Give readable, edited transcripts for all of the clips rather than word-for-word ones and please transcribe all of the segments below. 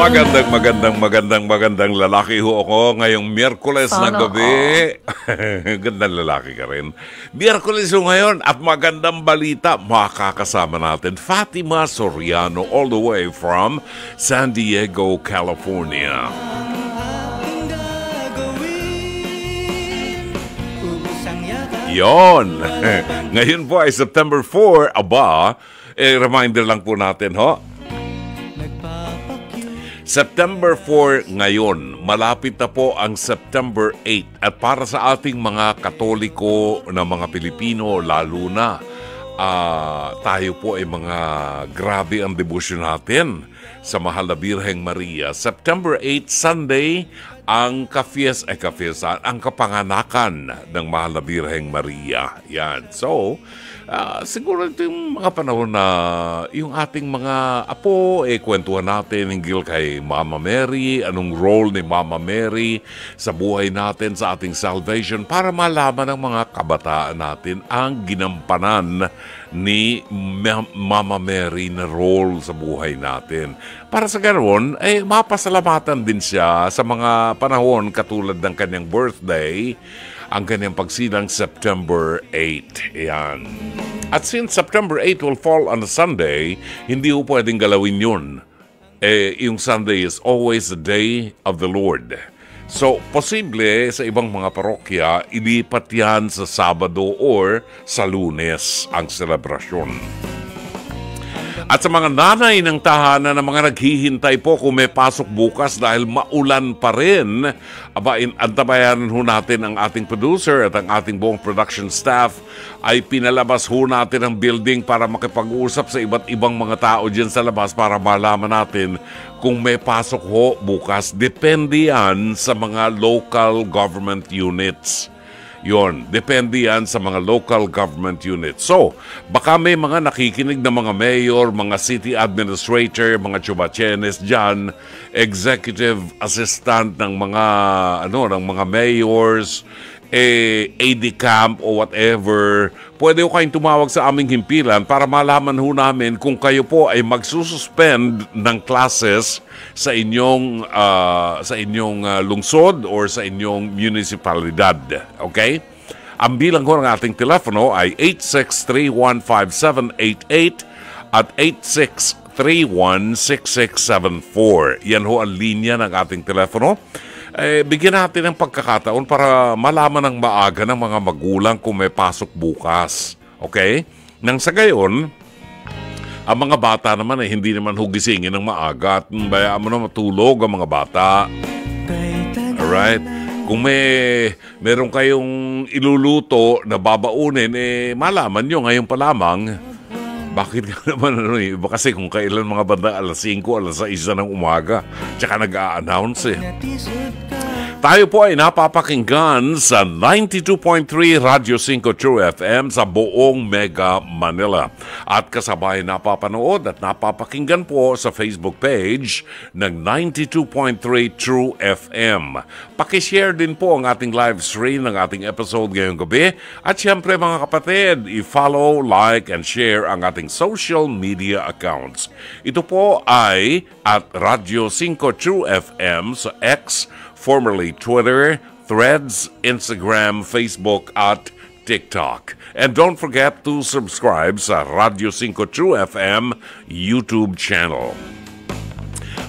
Magandang lalaki ho ako ngayong Miyerkules ng gabi. Gandang lalaki ka rin. Miyerkules ho ngayon at magandang balita. Makakasama natin Fatima Soriano all the way from San Diego, California. Yon. Ngayon po ay September 4. Aba, reminder lang po natin ho. September 4 ngayon, malapit na po ang September 8 at para sa ating mga Katoliko na mga Pilipino lalo na tayo po ay mga grabe ang debosyon natin sa Mahal na Birheng Maria. September 8, Sunday, ang ang kapanganakan ng Mahal na Birheng Maria. Yan. So, siguro ito yung mga panahon na yung ating mga apo, kwentuhan natin hinggil kay Mama Mary, anong role ni Mama Mary sa buhay natin, sa ating salvation, para malaman ng mga kabataan natin ang ginampanan ni Mama Mary na role sa buhay natin. Para sa ganoon, mapasalamatan din siya sa mga panahon katulad ng kanyang birthday, ang kanyang pagsilang September 8. Ayan. At since September 8 will fall on a Sunday, hindi po pwedeng galawin yun. Yung Sunday is always the day of the Lord. So, posible sa ibang mga parokya, ilipat yan sa Sabado or sa Lunes ang selebrasyon. At sa mga nanay ng tahanan na mga naghihintay po kung may pasok bukas dahil maulan pa rin, antabayanan ho natin ang ating producer at ang ating buong production staff ay pinalabas ho natin ang building para makipag-usap sa iba't ibang mga tao dyan sa labas para malaman natin kung may pasok ho bukas. Depende yan sa mga local government units. Yon, depende yan sa mga local government units. So, baka may mga nakikinig na mga mayor, mga city administrator, mga chubachenes dyan, executive assistant ng mga mayors, AD camp o whatever, pwede ko kayong tumawag sa aming himpilan para malaman ho namin kung kayo po ay magsususpend ng classes sa inyong lungsod or sa inyong munisipalidad. Okay? Ang bilang ko ng ating telepono ay 863-15788 at 863-16674. Yan ho ang linya ng ating telepono. Bigyan natin ng pagkakataon para malaman ng maaga ng mga magulang kung may pasok bukas. Okay? Nang sa gayon, ang mga bata naman hindi naman hugisingin ng maaga at bayaan mo na matulog ang mga bata. Alright? Kung meron kayong iluluto na babaunin, malaman nyo ngayon pa lamang. Bakit ka naman kasi kung kailan mga banda alas 5, alas 6 ng umaga, tsaka nag-a-announce Tayo po ay napapakinggan sa 92.3 Radyo 5 True FM sa buong Mega Manila. At kasabay napapanood at napapakinggan po sa Facebook page ng 92.3 True FM. Pakishare din po ang ating live stream ng ating episode ngayong gabi. At syempre mga kapatid, i-follow, like, and share ang ating social media accounts. Ito po ay at Radyo 5 True FM sa X, formerly Twitter, Threads, Instagram, Facebook, at TikTok. And don't forget to subscribe sa Radio 5 True FM YouTube channel.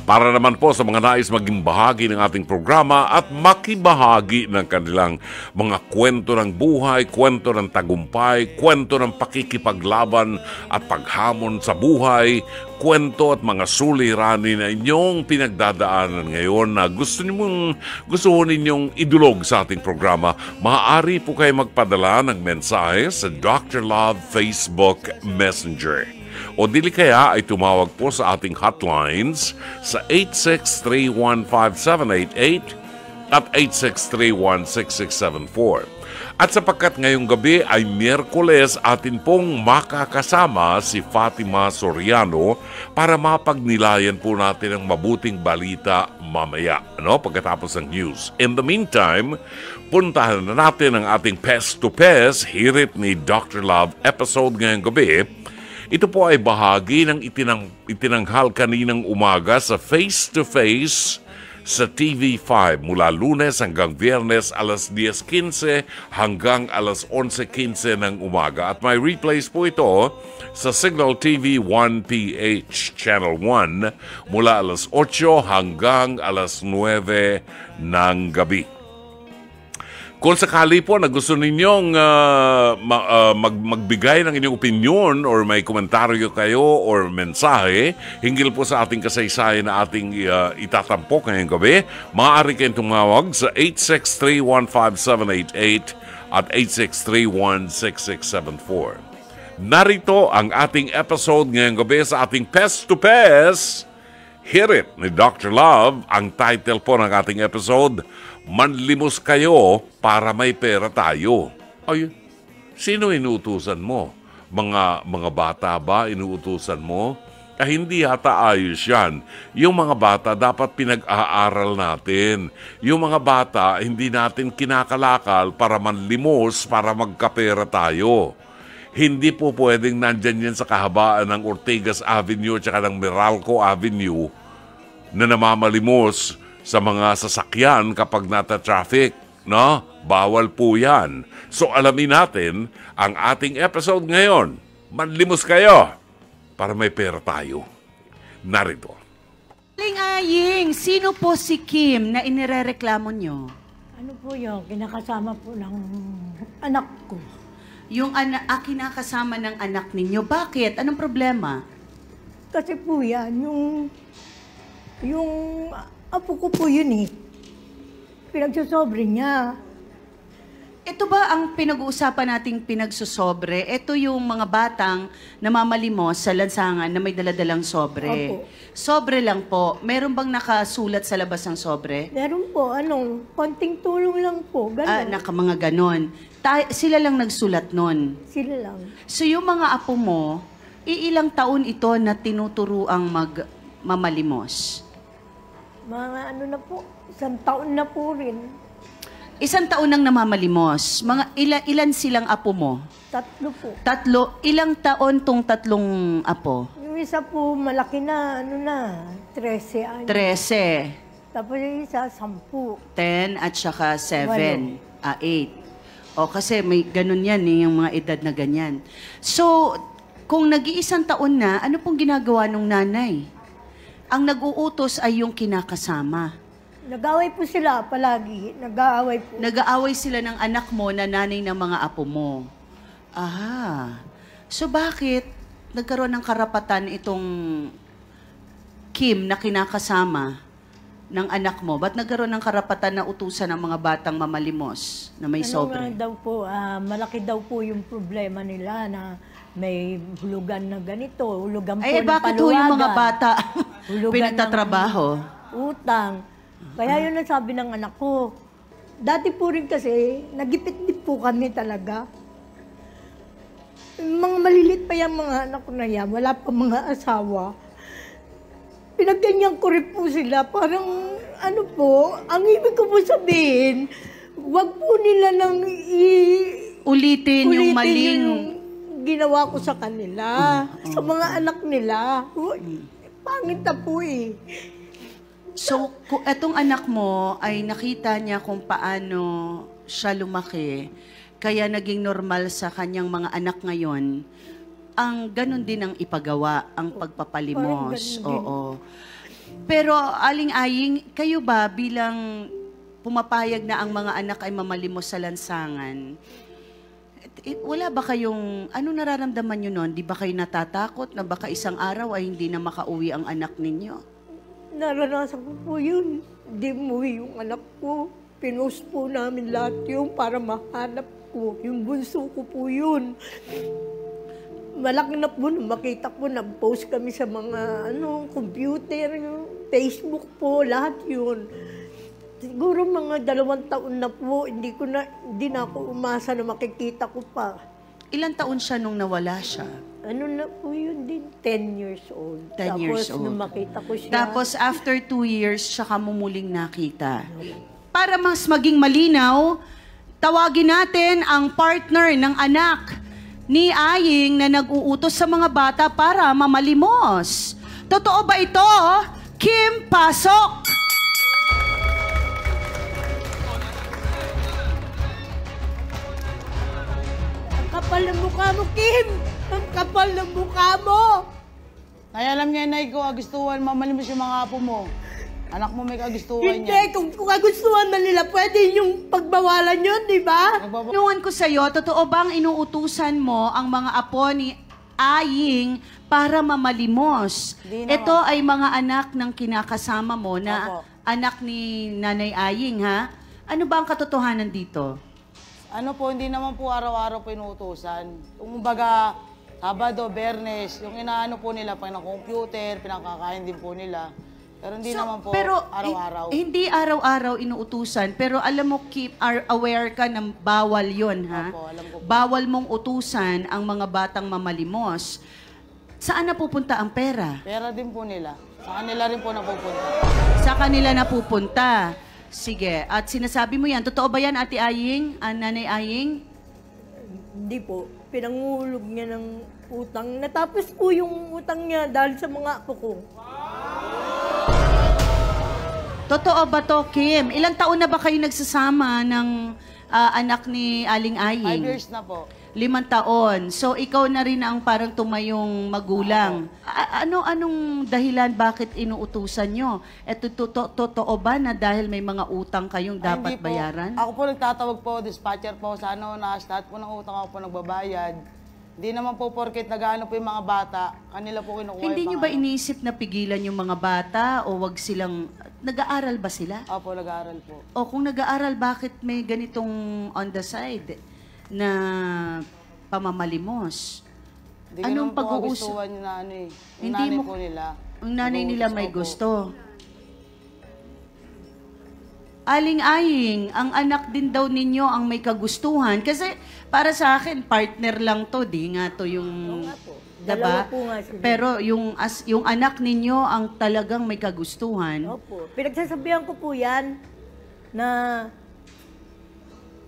Para naman po sa mga nais maging bahagi ng ating programa at makibahagi ng kanilang mga kwento ng buhay, kwento ng tagumpay, kwento ng pakikipaglaban at paghamon sa buhay, kwento at mga suliranin na inyong pinagdadaanan ngayon na gusto ninyong idulog sa ating programa, maaari po kayo magpadala ng mensahe sa Dr. Love Facebook Messenger. O dili kaya ay tumawag po sa ating hotlines sa 863-15788 at 863-16674. At sapagkat ngayong gabi ay Miyerkules, atin pong makakasama si Fatima Soriano para mapagnilayan po natin ang mabuting balita mamaya, pagkatapos ng news. In the meantime, puntahan na natin ang ating Pest to Pest, hirit ni Dr. Love episode ngayong gabi. Ito po ay bahagi ng itinanghal kaninang umaga sa Face-to-Face sa TV5 mula Lunes hanggang Biyernes alas 10:15 hanggang alas 11:15 ng umaga. At may replays po ito sa Signal TV 1PH Channel 1 mula alas 8 hanggang alas 9 ng gabi. Kung sakali po na gusto ninyong magbigay ng inyong opinion or may komentaryo kayo or mensahe hinggil po sa ating kasaysayan na ating itatampok ngayong gabi, maaari kayong tumawag sa 863-15788 at 863-16674. Narito ang ating episode ngayong gabi sa ating Pest to Pest, Hear It ni Dr. Love. Ang title po ng ating episode, Manlimos Kayo para May Pera Tayo. Ay, sino inuutusan mo? Mga bata ba inuutusan mo? Hindi yata ayos yan. Yung mga bata dapat pinag-aaral natin. Yung mga bata hindi natin kinakalakal para manlimos, para magkapera tayo. Hindi po pwedeng nandyan yan sa kahabaan ng Ortigas Avenue at ng Meralco Avenue na namamalimos sa mga sasakyan kapag nata-traffic, no? Bawal po yan. So alamin natin ang ating episode ngayon. Manlimos kayo para may pera tayo. Narito. Aling Aying, sino po si Kim na inirereklamo nyo? Ano po yun? Kinakasama po ng anak ko. Yung kinakasama ng anak ninyo. Bakit? Anong problema? Kasi po yan, yung apo ko po yun eh. Pinagsusobre niya. Ito ba ang pinag-uusapan nating pinagsusobre? Ito yung mga batang namamalimos sa lansangan na may daladalang sobre. Opo. Sobre lang po. Meron bang nakasulat sa labas ng sobre? Meron po, konting tulong lang po, gano'n. Mga ganon. Sila lang nagsulat nun. Sila lang. So yung mga apo mo, iilang taon ito na tinuturo ang magmamalimos? Mga na po, 1 taon na po rin. 1 taon nang namamalimos. Ilan silang apo mo? 3 po. 3. Ilang taon tong 3 apo? Yung isa po, malaki na, 13 anos. 13. Tapos yung isa, 10. 10 at saka 7. 8. O kasi may ganun yan yung mga edad na ganyan. So, kung nag-iisang taon na, ano pong ginagawa ng nanay? Ang nag-uutos ay yung kinakasama. Nag-aaway po sila palagi. Nag-aaway po. Nag-aaway sila ng anak mo na nanay ng mga apo mo. Aha. So bakit nagkaroon ng karapatan itong Kim na kinakasama ng anak mo? Ba't nagkaroon ng karapatan na utusan ng mga batang mamalimos na may sobre? Daw po, malaki daw po yung problema nila na may hulugan na ganito, hulugan po ng paluwagan. Bakit ho yung mga bata Hulugan pinagtatrabaho? Utang. Kaya yun ang sabi ng anak ko. Dati po rin kasi, nagipit din po kami talaga. Mga malilit pa yung mga anak ko na yan, wala pa mga asawa. Pinagganyan ko rin po sila. Parang, ang ibig ko po sabihin, wag po nila nang ulitin yung maling yung ginawa ko sa kanila, sa mga anak nila. Pangit na po eh. So, etong anak mo ay nakita niya kung paano siya lumaki, kaya naging normal sa kanyang mga anak ngayon, ang ganun din ang ipagawa, ang pagpapalimos. Oo. Pero, Aling Aying, kayo ba bilang pumapayag na ang mga anak ay mamalimos sa lansangan, wala ba kayong, ano nararamdaman nyo nun? Di ba kayo natatakot na baka isang araw ay hindi na makauwi ang anak ninyo? Naranasan ko po yun. Hindi umuwi yung anak ko. Pinost po namin lahat yun para mahanap ko. Yung bunso ko po yun. Malaki na po, makita ko, nag-post kami sa mga computer, Facebook po, lahat yun. Siguro mga 2 taon na po, hindi na ako umasa na makikita ko pa. Ilang taon siya nung nawala siya? Na po yun din, 10 years old. 10 years old. Tapos nung makita ko siya. Tapos after 2 years, siya ka mumuling nakita. Para mas maging malinaw, tawagin natin ang partner ng anak ni Aying na nag-uutos sa mga bata para mamalimos. Totoo ba ito? Kim, pasok! Ang kapal ng mukha mo, Kim! Ang kapal ng mukha mo! Kaya alam niya, Nay, ko kagustuhan, mamalimos yung mga apo mo. Anak mo may kagustuhan Hindi, niya. kung kagustuhan na nila, pwede yung pagbawalan yun, di ba? Tanungan ko sa'yo, totoo bang inuutusan mo ang mga apo ni Aying para mamalimos? Di naman. Ito ay mga anak ng kinakasama mo na Opo. anak ni Nanay Aying, ha? Ano ba ang katotohanan dito? Ano po, hindi naman po araw-araw po inuutusan. Kung baga, Sabado, Bernes, yung inaano po nila, pag computer, pinakakain din po nila. Pero hindi naman po araw-araw. Hindi araw-araw inuutusan, pero alam mo, aware ka na bawal yon, ha? Opo, alam ko po. Bawal mong utusan ang mga batang mamalimos. Saan napupunta ang pera? Pera din po nila. Sa kanila rin po napupunta. Sa kanila napupunta. Sige, at sinasabi mo yan, totoo ba yan, Ate Aying, Nanay Aying? Hindi po. Pinangulog niya ng utang. Natapos po yung utang niya dahil sa mga apo ko. Totoo ba to, Kim? Ilang taon na ba kayo nagsasama ng anak ni Aling 5 Aying? years na po. 5 taon. So, ikaw na rin ang parang tumayong magulang. Anong dahilan bakit inuutusan nyo? Eto, totoo ba na dahil may mga utang kayong Ay, dapat hindi po. bayaran? Ako po nagtatawag po, dispatcher po, sa ano, na-start po ng utang ako po nagbabayad. Hindi naman po porket nag-ano po yung mga bata, kanila po kinukuha Hindi yung nyo ba inisip na pigilan yung mga bata o wag silang... Nag-aaral ba sila? Opo, nag-aaral po. O kung nag-aaral, bakit may ganitong on the side na pamamalimos? Hindi ko naman po kagustuhan yung nanay. Yung Hindi nanay mo- po nila. Ang nanay nila may Opo. gusto. Aling Aying, ang anak din daw ninyo ang may kagustuhan. Kasi para sa akin, partner lang to. Di nga to yung... Dalawa po nga sila. Pero yung anak ninyo ang talagang may kagustuhan. Opo. Pinagsasabihan ko po yan na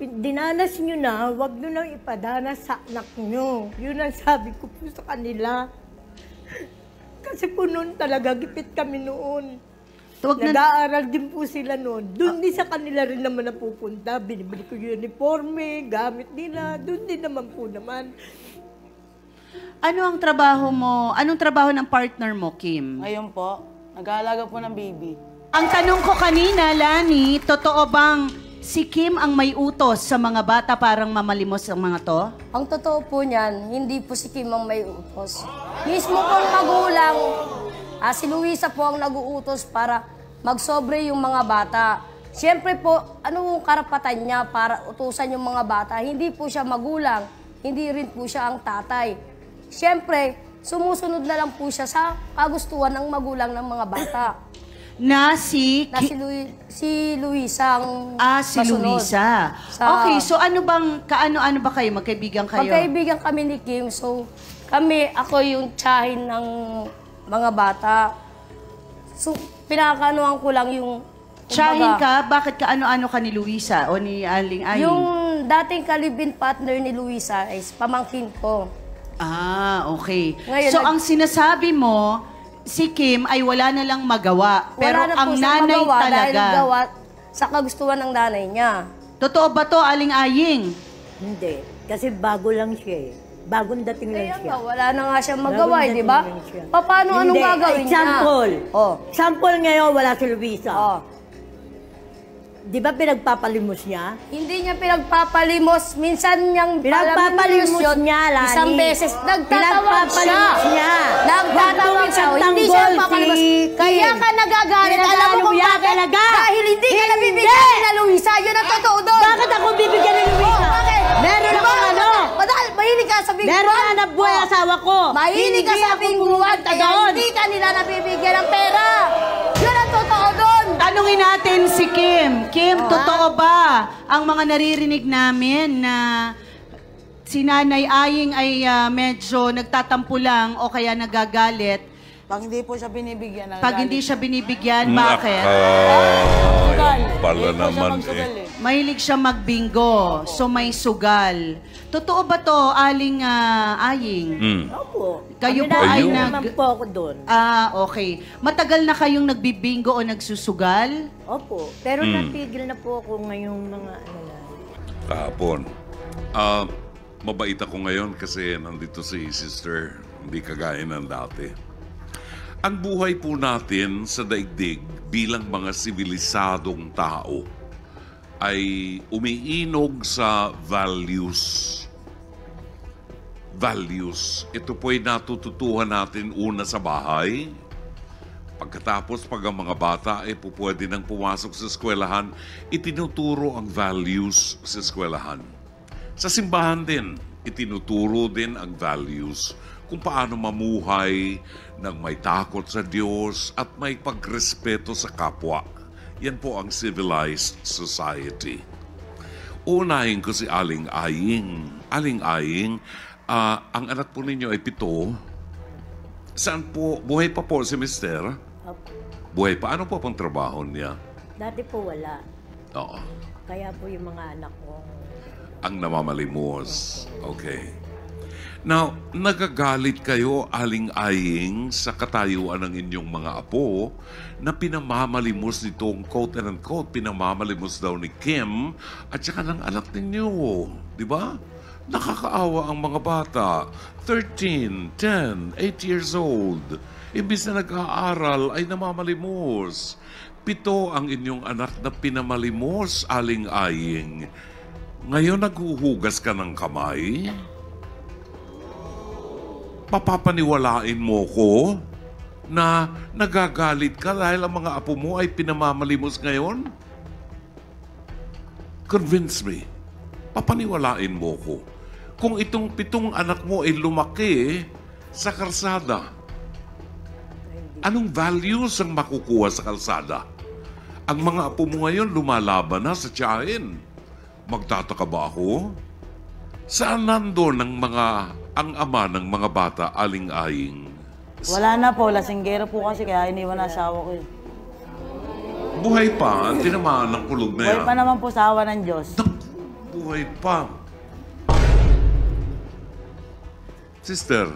dinanas nyo na, wag nyo nang ipadanas sa anak nyo. Yun ang sabi ko po sa kanila. Kasi po noon talaga, gipit kami noon. Tuwag na, Nag-aaral din po sila noon. Doon din sa kanila rin naman napupunta. Binibili ko yung uniforme, gamit nila. Doon din naman po naman. ano ang trabaho mo? Anong trabaho ng partner mo, Kim? Ngayon po, nag-aalaga po ng baby. Ang tanong ko kanina, Lani, totoo bang si Kim ang may utos sa mga bata parang mamalimos ang mga to? Ang totoo po niyan, hindi po si Kim ang may utos. Mismo pong magulang, si Luisa po ang nag-uutos para magsobre yung mga bata. Siyempre po, anong karapatan niya para utusan yung mga bata? Hindi po siya magulang, hindi rin po siya ang tatay. Siyempre, sumusunod na lang po siya sa kagustuhan ng magulang ng mga bata. Na si... Na si Luisa ang si masunod. Luisa. Okay, so ano bang, kaano-ano ba kayo? Magkaibigan kayo? Magkaibigan kami ni Kim, so ako yung tsahin ng mga bata. So, pinakanoan ko lang yung... Tsahin kumbaga, ka? Bakit kaano-ano ka ni Luisa o ni Aling Aying? yung dating kalibin partner ni Luisa is pamangkin ko. Okay. Ngayon, so, ang sinasabi mo, si Kim ay wala na lang magawa. Pero Wala na ang po siyang nanay magawa talaga... dahil gawa sa kagustuhan ng nanay niya. Totoo ba to, Aling Aying? Hindi. Kasi bago lang siya eh. Bagong dating lang Kaya siya. nga, wala na nga siyang magawa, Bagong di ba? dating lang siya. Paano, anong Hindi. gagawin Example. niya? Oh. Example ngayon, wala si Luisa. Oh. Di ba pinagpapalimos niya? Hindi niya pinagpapalimos. Minsan niyang Pinagpapalimos yun. niya, Lani. Isang beses. Nagtatawag siya. Pinagpapalimos niya. Nagtatawag siya. Hindi siya papalimos. Kaya ka nagagalit. Alam mo kung bakit? talaga. Dahil hindi ka nabibigyan ni na Luisa. Yun ang totoo doon. Bakit ako bibigyan ni Luisa? Oh, bakit? Meron Diba? akong ano? Madahil mahilig ka sa bingwan. Meron na nabuhay Oh. asawa ko. Mahilig ka Hindi sa ako bingwan. pumunta Kaya doon. hindi ka nila nabibigyan ng pera. Yun ang totoo doon. Tanungin natin si Kim. Kim, totoo ba ang mga naririnig namin na si Nanay Aying ay medyo nagtatampo lang o kaya nagagalit Pag hindi po siya binibigyan, Pag hindi siya binibigyan, bakit? Yan pala naman eh. Mahilig siya magbingo, so may sugal. Totoo ba to, Aling Aying? Opo. Kayo Kami po ay naman po ako doon. Okay. Matagal na kayong nagbibingo o nagsusugal? Opo. Pero natigil na po ako ngayong mga ano na. Kahapon. Mabait ako ngayon kasi nandito si sister, hindi kagaya ng dati. Ang buhay po natin sa daigdig bilang mga sibilisadong tao ay umiinog sa values. Values. Ito po ay natututuhan natin una sa bahay. Pagkatapos, pag ang mga bata ay pwede nang pumasok sa eskwelahan, itinuturo ang values sa eskwelahan. Sa simbahan din, itinuturo din ang values kung paano mamuhay ng may takot sa Diyos at may pagrespeto sa kapwa. Yan po ang civilized society. Unahin ko si Aling Aying. Aling Aying, ang anak po ninyo ay 7. Saan po? Buhay pa po si Mister? Opo. Buhay pa. Ano po pang trabaho niya? Dati po wala. Oo. Kaya po yung mga anak ko. Ang namamalimos. Okay. Now, nagagalit kayo, Aling Aying, sa katayuan ng inyong mga apo na pinamamalimos nitong quote and unquote, pinamamalimos daw ni Kim at saka ng anak ninyo. Di ba? Nakakaawa ang mga bata. 13, 10, 8 years old. Imbis na nag-aaral ay namamalimos. 7 ang inyong anak na pinamalimos, Aling Aying. Ngayon naghuhugas ka ng kamay? Papapaniwalain mo ko na nagagalit ka dahil ang mga apo mo ay pinamamalimos ngayon? Convince me. Papaniwalain mo ko. Kung itong 7 anak mo ay lumaki sa kalsada, anong values ang makukuha sa kalsada? Ang mga apo mo ngayon lumalaban na sa tiyahin. Magtataka ba ako? Saan nandun ang ama ng mga bata, Aling Aying? Wala na po, lasinggero po kasi kaya iniwan na asawa ko. Buhay pa, tinamaan ng kulog na yan. Buhay pa naman po sa awa ng Diyos. Buhay pa. Sister,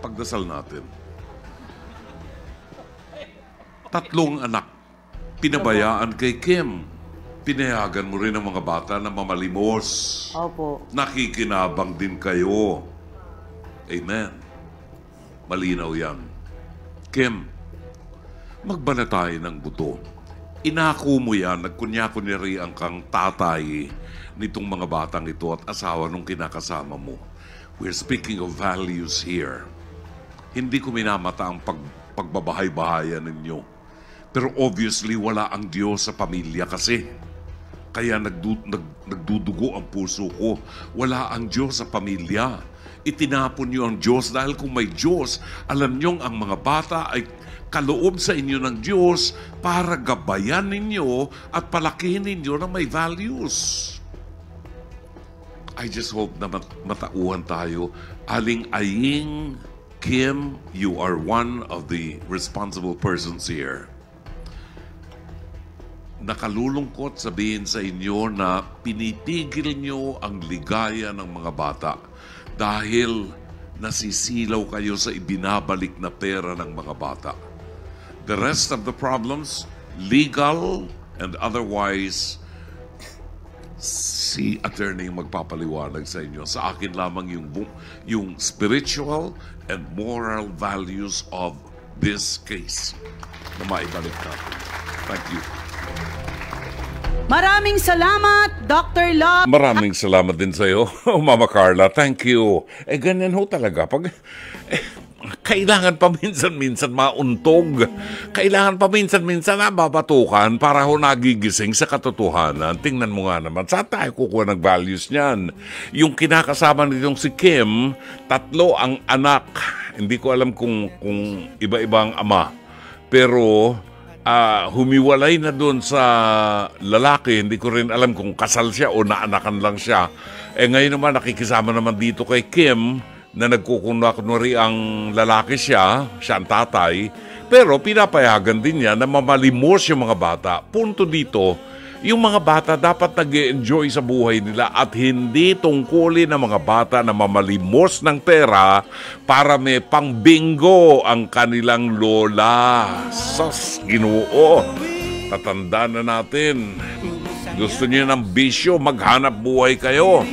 pagdasal natin. 3 anak, pinabayaan kay Kim. Pinayagan mo rin ang mga bata na mamalimos. Opo. Nakikinabang din kayo. Amen. Malinaw yan. Kim, magbanatay ng buto. Inako mo yan, nagkunya-kunyari ang kang tatay nitong mga batang ito at asawa nung kinakasama mo. We're speaking of values here. Hindi ko minamata ang pagbabahay-bahayan ninyo. Pero obviously, wala ang Diyos sa pamilya kasi. Kaya nagdudugo ang puso ko. Wala ang Diyos sa pamilya. Itinapon niyo ang Diyos dahil kung may Diyos, alam niyong ang mga bata ay kaloob sa inyo ng Diyos para gabayan ninyo at palakihin ninyo na may values. I just hope na matauhan tayo. Aling Aying, Kim, you are one of the responsible persons here. Nakalulungkot sabihin sa inyo na pinitigil nyo ang ligaya ng mga bata dahil nasisilaw kayo sa ibinabalik na pera ng mga bata. The rest of the problems, legal and otherwise, si attorney magpapaliwanag sa inyo. Sa akin lamang yung spiritual and moral values of this case na maibalik natin. Thank you. Maraming salamat, Dr. Love. Maraming salamat din sa iyo, Mama Carla. Thank you. Ganyan ho talaga. Kailangan pa minsan-minsan mauntog. Kailangan pa minsan-minsan babatukan para ho nagigising sa katotohanan. Tingnan mo nga naman, saan tayo kukuha ng values niyan? Yung kinakasama nitong si Kim, 3 ang anak. Hindi ko alam kung iba-iba ang ama. Pero humiwalay na doon sa lalaki. Hindi ko rin alam kung kasal siya o naanakan lang siya. Ngayon naman nakikisama naman dito kay Kim na nagkukunwari ang lalaki siya ang tatay, pero pinapayagan din niya na mamalimos yung mga bata. Punto dito, yung mga bata dapat nag-enjoy sa buhay nila at hindi tungkulin ng mga bata na mamalimos ng pera para may pang-bingo ang kanilang lola. Sus, Ginoo! Tatanda na natin. Gusto niyo ng bisyo, maghanap buhay kayo.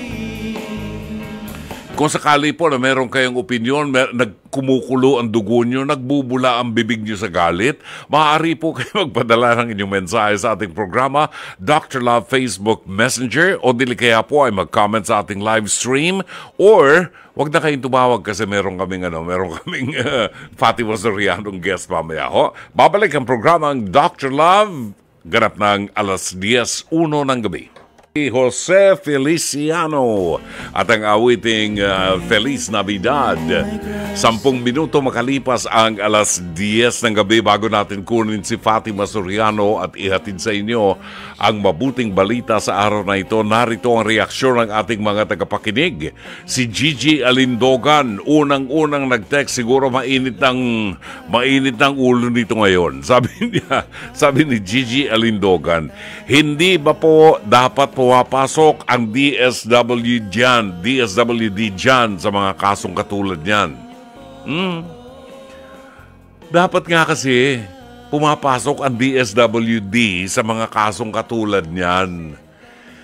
Kung sakali po na meron kayong opinion, nagkumukulo ang dugo nyo, nagbubula ang bibig nyo sa galit, maaari po kayo magpadala ng inyong mensahe sa ating programa, Dr. Love Facebook Messenger, o dili kaya po ay mag-comment sa ating live stream, or wag na kayong tumawag kasi meron kaming Fatima Sorianong guest mamaya. Babalik ang programang Dr. Love, ganap ng alas 10:01 ng gabi. Jose Feliciano at ang awiting Feliz Navidad. 10 minuto makalipas ang alas 10 ng gabi bago natin kunin si Fatima Soriano at ihatid sa inyo ang mabuting balita sa araw na ito. Narito ang reaksyon ng ating mga tagapakinig. Si Gigi Alindogan, unang-unang nag-text, siguro mainit ng ulo nito ngayon. Sabi ni Gigi Alindogan, hindi ba po dapat pumapasok ang DSWD dyan sa mga kasong katulad niyan? Dapat nga kasi pumapasok ang DSWD sa mga kasong katulad niyan.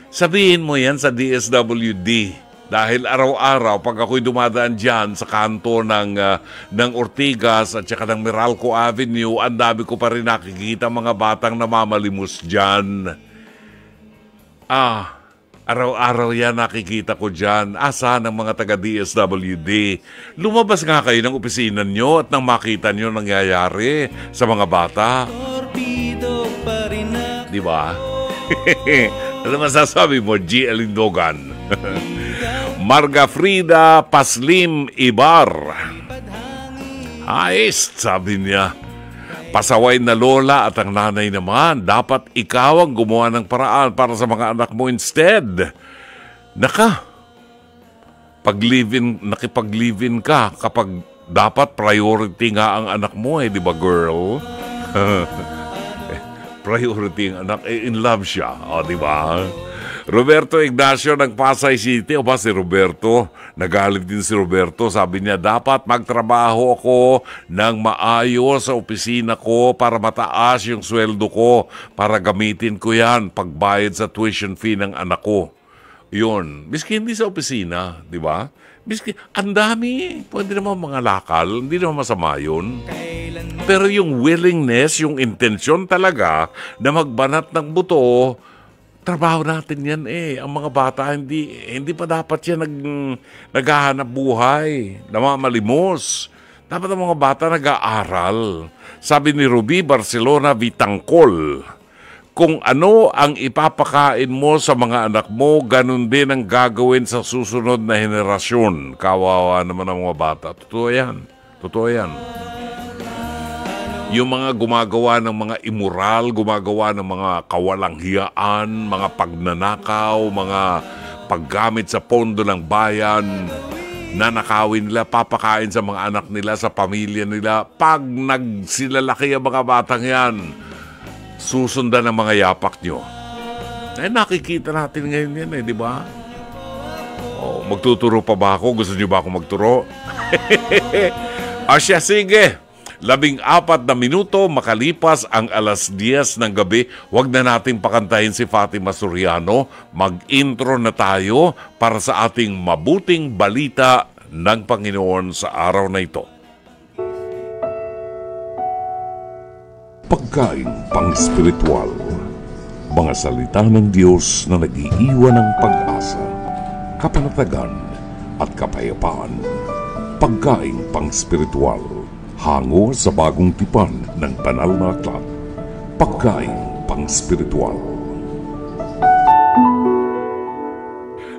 Sabihin mo yan sa DSWD dahil araw-araw pag ako'y dumadaan dyan sa kanto ng Ortigas at saka ng Meralco Avenue, ang dami ko pa rin nakikita mga batang namamalimos dyan. Araw-araw yan nakikita ko dyan. Asan ang mga taga-DSWD? Lumabas nga kayo ng opisina nyo at nang makita nyo nangyayari sa mga bata. Di ba? Ano masasabi mo, G. Alindogan? Marga Frida Paslim Ibar. Ayos, sabi niya. Pasaway na lola at ang nanay naman, dapat ikaw ang gumawa ng paraan para sa mga anak mo instead. Nakipag-live-in ka kapag dapat priority nga ang anak mo di ba girl? Priority ang anak, in love siya, di ba? Roberto Ignacio ng Pasay City. O ba si Roberto? Nagalit din si Roberto. Sabi niya, dapat magtrabaho ako ng maayos sa opisina ko para mataas yung sweldo ko para gamitin ko yan pagbayad sa tuition fee ng anak ko. Yun. Miski hindi sa opisina, di ba? Miski, ang dami. Pwede naman mga lakal. Hindi naman masama yun. Pero yung willingness, yung intensyon talaga na magbanat ng buto, trabaho natin yan Ang mga bata, hindi pa dapat yan naghahanap buhay, namamalimos. Dapat ang mga bata nag-aaral. Sabi ni Ruby Barcelona Vitangkol, kung ano ang ipapakain mo sa mga anak mo, ganun din ang gagawin sa susunod na henerasyon. Kawawa naman ang mga bata. Totoo yan. Yung mga gumagawa ng mga immoral, gumagawa ng mga kawalanghiyaan, mga pagnanakaw, mga paggamit sa pondo ng bayan, nanakawin nila, papakain sa mga anak nila, sa pamilya nila. Pag nagsilalaki ang mga batang yan, susundan ang mga yapak nyo. Nakikita natin ngayon yan di ba? Magtuturo pa ba ako? Gusto nyo ba ako magturo? Asya, sige. 14 na minuto makalipas ang alas 10 ng gabi, wag na nating pakantahin si Fatima Soriano. Mag-intro na tayo para sa ating mabuting balita ng Panginoon sa araw na ito. Pagkain pang-spiritual. Mga salita ng Diyos na nag-iiwan ng pag-asa, kapanatagan at kapayapaan. Pagkain pang-spiritual. Hango sa bagong tipan ng banal na aklat. Pagkain pang-spiritual.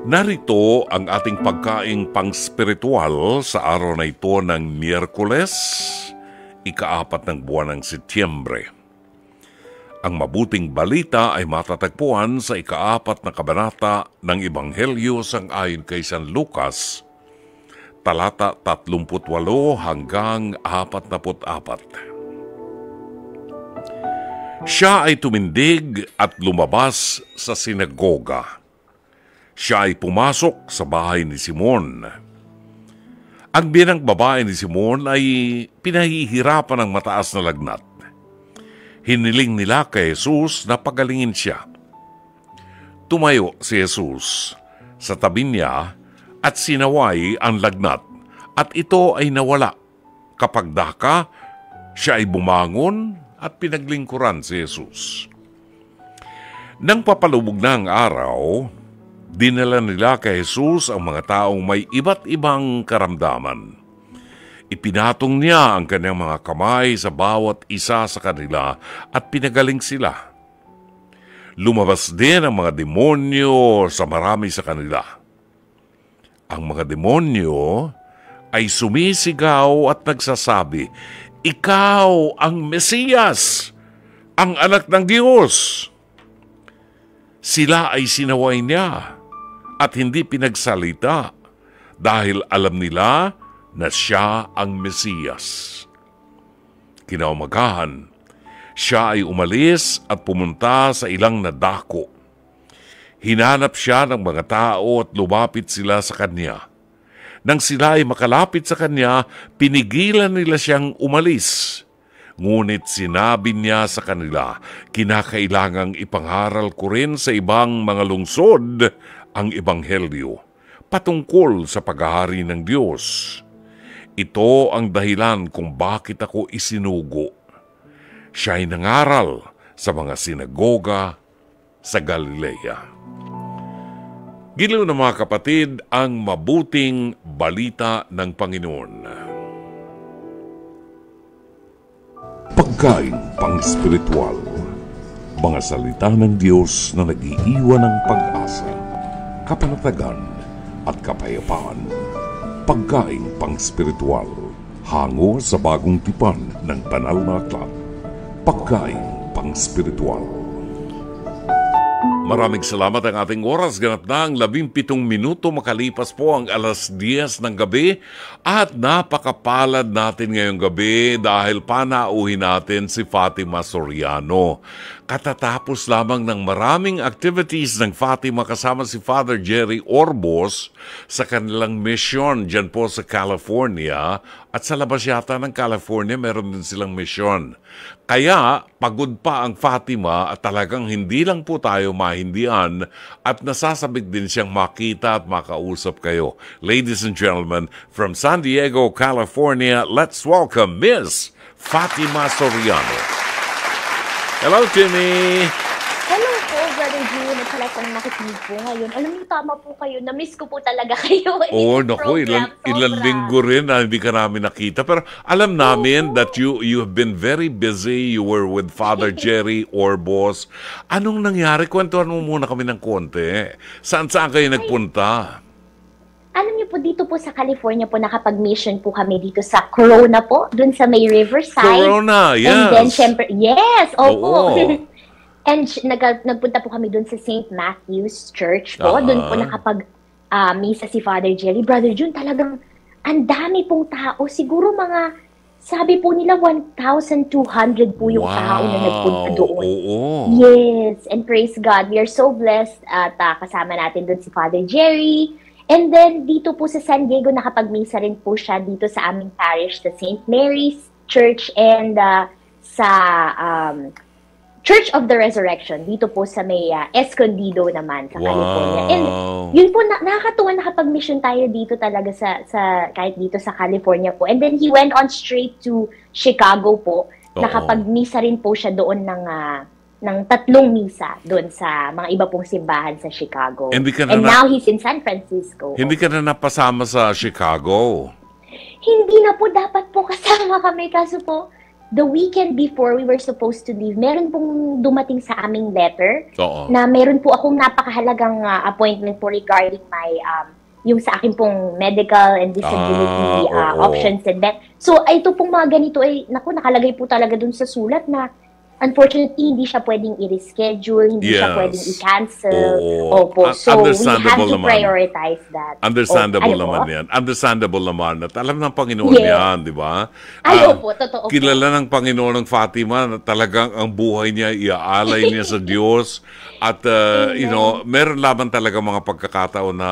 Narito ang ating pagkain pang-spiritual sa araw na ito ng Miyerkules, ika-4 ng buwan ng Setyembre. Ang mabuting balita ay matatagpuan sa ika-4 na kabanata ng Ebanghelyo sang-ayon kay San Lucas, talata 38 hanggang 44. Siya ay tumindig at lumabas sa sinagoga. Siya ay pumasok sa bahay ni Simon. Ang biyanang babae ni Simon ay pinahihirapan ng mataas na lagnat. Hiniling nila kay Jesus na pagalingin siya. Tumayo si Jesus sa tabi niya at sinaway ang lagnat at ito ay nawala. Kapag daka, siya ay bumangon at pinaglingkuran si Jesus. Nang papalubog na ang araw, dinala nila kay Jesus ang mga taong may iba't ibang karamdaman. Ipinatong niya ang kanyang mga kamay sa bawat isa sa kanila at pinagaling sila. Lumabas din ang mga demonyo sa marami sa kanila. Ang mga demonyo ay sumisigaw at nagsasabi, "Ikaw ang Mesiyas, ang anak ng Diyos." Sila ay sinaway niya at hindi pinagsalita dahil alam nila na siya ang Mesiyas. Kinaumagahan, siya ay umalis at pumunta sa ilang nadako. Hinanap siya ng mga tao at lumapit sila sa kanya. Nang sila ay makalapit sa kanya, pinigilan nila siyang umalis. Ngunit sinabi niya sa kanila, kinakailangang ipangharal ko rin sa ibang mga lungsod ang ebanghelyo patungkol sa paghahari ng Diyos. Ito ang dahilan kung bakit ako isinugo. Siya ay nangaral sa mga sinagoga sa Galilea. Giliw na mga kapatid, ang mabuting balita ng Panginoon. Pagkain pang-spiritual. Mga salita ng Diyos na nag-iiwan ng pag-asa, kapanatagan at kapayapaan. Pagkain pang-spiritual. Hango sa bagong tipan ng banal na aklat. Pagkain pang-spiritual. Maraming salamat ang ating oras. Ganap na ang 17 minuto makalipas po ang alas 10 ng gabi at napakapalad natin ngayong gabi dahil panauhin natin si Fatima Soriano. Katatapos lamang ng maraming activities ng Fatima kasama si Father Jerry Orbos sa kanilang mission dyan po sa California at sa labas yata ng California meron din silang mission. Kaya pagod pa ang Fatima at talagang hindi lang po tayo mahindihan at nasasabik din siyang makita at makausap kayo. Ladies and gentlemen, from San Diego, California, let's welcome Miss Fatima Soriano. Hello, Timmy! Hello po, Brother June. At pala pang nakikinig po ngayon. Alam niyo, tama po kayo. Na-miss ko po talaga kayo. Oo, naku, ilan linggo rin na hindi ka namin nakita. Pero alam namin that you have been very busy. You were with Father Jerry Orbos. Anong nangyari? Kwentuhan mo muna kami ng konti. Saan kayo nagpunta? Alam niyo po, dito po sa California po, nakapag-mission po kami dito sa Corona po, dun sa may Riverside. Corona, yes. And then, syempre, yes, opo. Oo. And nagpunta po kami dun sa St. Matthew's Church po. Dun po nakapag-misa si Father Jerry. Brother June, talagang ang dami pong tao. Siguro mga, sabi po nila, 1,200 po yung tao na nagpunta doon. Oo. Yes, and praise God. We are so blessed at kasama natin dun si Father Jerry. And then, dito po sa San Diego, nakapag-misa rin po siya dito sa aming parish, sa St. Mary's Church and sa Church of the Resurrection, dito po sa may Escondido naman sa California. And yun po, nakakatuwa nakapag-mission tayo dito talaga sa kahit dito sa California po. And then, he went on straight to Chicago po. Nakapag-misa rin po siya doon ng 3 misa doon sa mga iba pong simbahan sa Chicago. And now he's in San Francisco. Hindi ka na napasama sa Chicago? Hindi na po, dapat po kasama kami. Kaso po, the weekend before we were supposed to leave, meron pong dumating sa aming letter na meron po akong napakahalagang appointment po regarding my yung sa akin pong medical and disability options and that. So, ito pong mga ganito ay, nakalagay po talaga dun sa sulat na unfortunately, hindi siya pwedeng i-reschedule, hindi siya pwedeng i-cancel. Oo. Opo. So, we have Understandable to naman. prioritize that. Understandable Ay, naman opo. yan. Understandable naman at alam ng Panginoon Yes. yan, di ba? Ay, opo, totoo po. Kilala ng Panginoon ng Fatima na talagang ang buhay niya, iaalay niya sa Diyos. At, meron laban talaga mga pagkakataon na,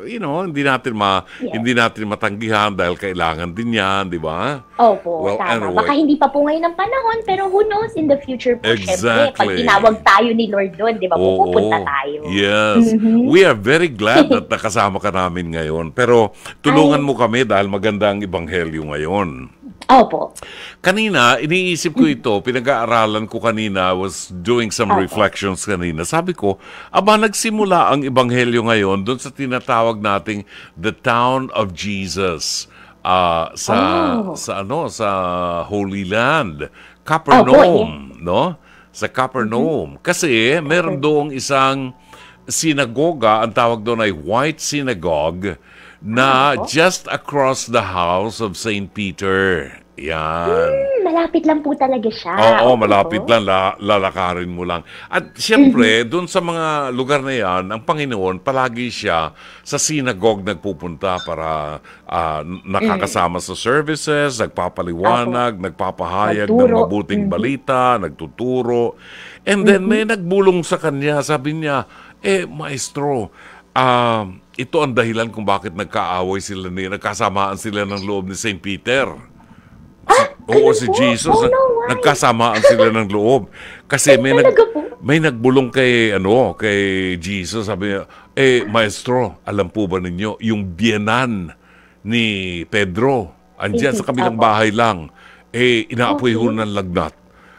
hindi natin matanggihan dahil kailangan din yan, di ba? Opo, Well, tama. anyway. Baka hindi pa po ngayon ang panahon, pero who knows in the future po, syempre. Pag Exactly. tinawag tayo ni Lord doon, di ba, pupunta tayo. Yes. We are very glad na nakasama ka namin ngayon. Pero tulungan mo kami dahil maganda ang ebanghelyo ngayon. Opo. Kanina, iniisip ko ito, pinag-aaralan ko kanina, was doing some reflections kanina. Sabi ko, nagsimula ang ebanghelyo ngayon doon sa tinatawag nating the town of Jesus. Sa Holy Land, Capernaum, no? Sa Capernaum. Kasi meron doong isang sinagoga, ang tawag doon ay White Synagogue, na just across the house of St. Peter. Yan. Malapit lang po talaga siya. Oo, malapit lang. Lalakarin mo lang. At siyempre, doon sa mga lugar na yan, ang Panginoon, palagi siya sa synagogue nagpupunta para nakakasama sa services, nagpapaliwanag, nagpapahayag ng mabuting balita, nagtuturo. And then may nagbulong sa kanya, sabi niya, Maestro, ito ang dahilan kung bakit nagkasamaan sila ng loob ni St. Peter. Oo, si Jesus. Nagkasamaan sila ng loob. Kasi may nagbulong kay Jesus. Sabi niya, Maestro, alam po ba ninyo, yung biyenan ni Pedro, andyan sa kabilang bahay lang, inaapoy ho ng lagnat.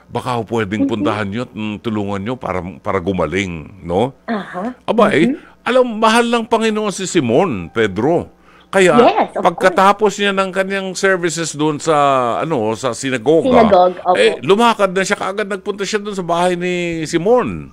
Baka ho pwedeng puntahan nyo at tulungan nyo para gumaling, no? Alam, mahal lang Panginoon si Simon, Pedro. Kaya, pagkatapos niya ng kanyang services doon sa sinagoga, lumakad na siya, kaagad nagpunta siya doon sa bahay ni Simon.